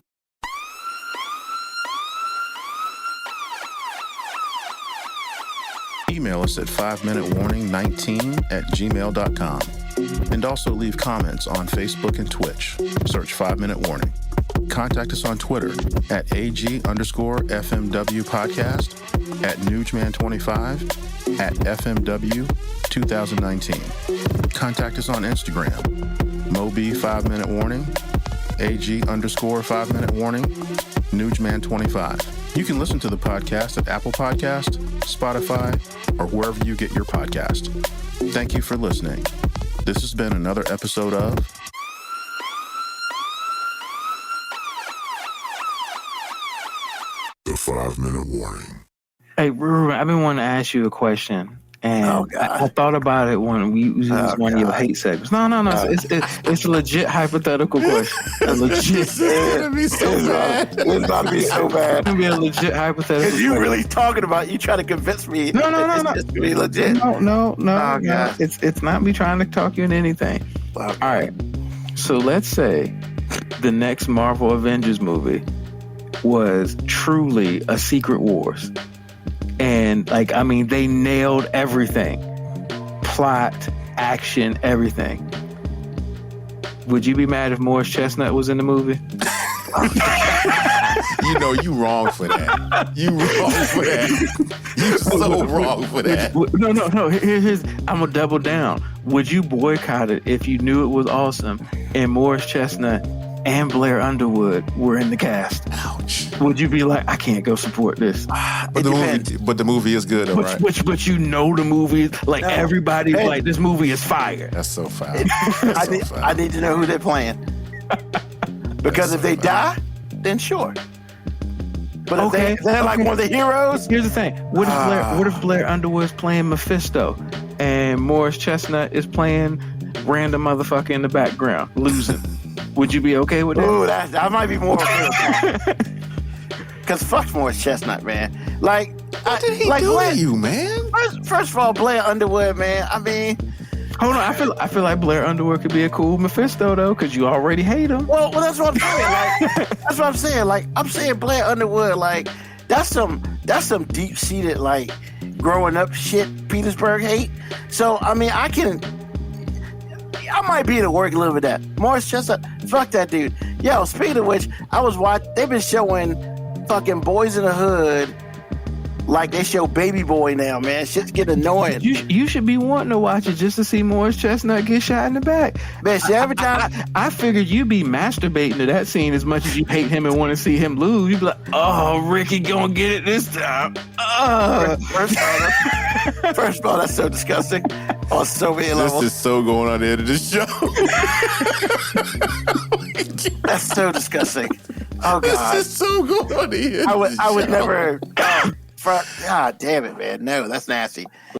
Email us at 5minutewarning19@gmail.com. And also leave comments on Facebook and Twitch. Search 5 Minute Warning. Contact us on Twitter at AG_FMW podcast, at Nugman25, at FMW 2019. Contact us on Instagram, Moby 5 Minute Warning, AG_5 Minute Warning, Nugman25. You can listen to the podcast at Apple Podcast, Spotify, or wherever you get your podcast. Thank you for listening. This has been another episode of The 5 Minute Warning. Hey, Ruben, I've been wanting to ask you a question, and I thght about it when we used one of your hate segments. No. It's a legit hypothetical question. A legit. It's gonna be so bad. It's about to be so bad. It's gonna be a legit hypothetical. Because you question. really talking about, you trying to convince me. No. It's to be legit. No. God. It's not me trying to talk you into anything. Wow. All right. So let's say the next Marvel Avengers movie was truly a Secret Wars. And they nailed everything. Plot, action, everything. Would you be mad if Morris Chestnut was in the movie? You know you wrong for that. You wrong for that. You so wrong for that. No. Here's I'm gonna double down. Would you boycott it if you knew it was awesome and Morris Chestnut and Blair Underwood were in the cast? Ouch. Would you be like, I can't go support this? But the movie is good, though, right? But you know the movie, everybody's like, this movie is fire. That's so foul. I need to know who they're playing. Because if they die, then sure. But if they're like one of the heroes. Here's the thing. What if Blair Underwood's playing Mephisto and Morris Chestnut is playing random motherfucker in the background, losing? Would you be okay with that? Ooh, that might be more okay with that. Because fuck Morris Chestnut, man. Like, What did he do to you, man? First of all, Blair Underwood, man. I mean, Hold on, I feel like Blair Underwood could be a cool Mephisto though, because you already hate him. well, that's what I'm saying. Like, that's what I'm saying. Like, I'm saying Blair Underwood. Like, that's some deep seated like growing up shit Petersburg hate. So I mean, I might be able to work a little bit of that. Morris Chestnut, fuck that dude. Yo, speaking of which, I was watching. They've been showing fucking Boys in the Hood. Like they show Baby Boy now, man. Shit's getting annoying. You should be wanting to watch it just to see Morris Chestnut get shot in the back. Man, shit, every time I figured you'd be masturbating to that scene as much as you hate him and want to see him lose. You'd be like, oh, Ricky gonna get it this time. First of all, that's so disgusting. On so many levels. This is so going on the end of this show. That's so disgusting. Oh god. This is so going on the end of this I would show. never. God damn it, man. No, that's nasty.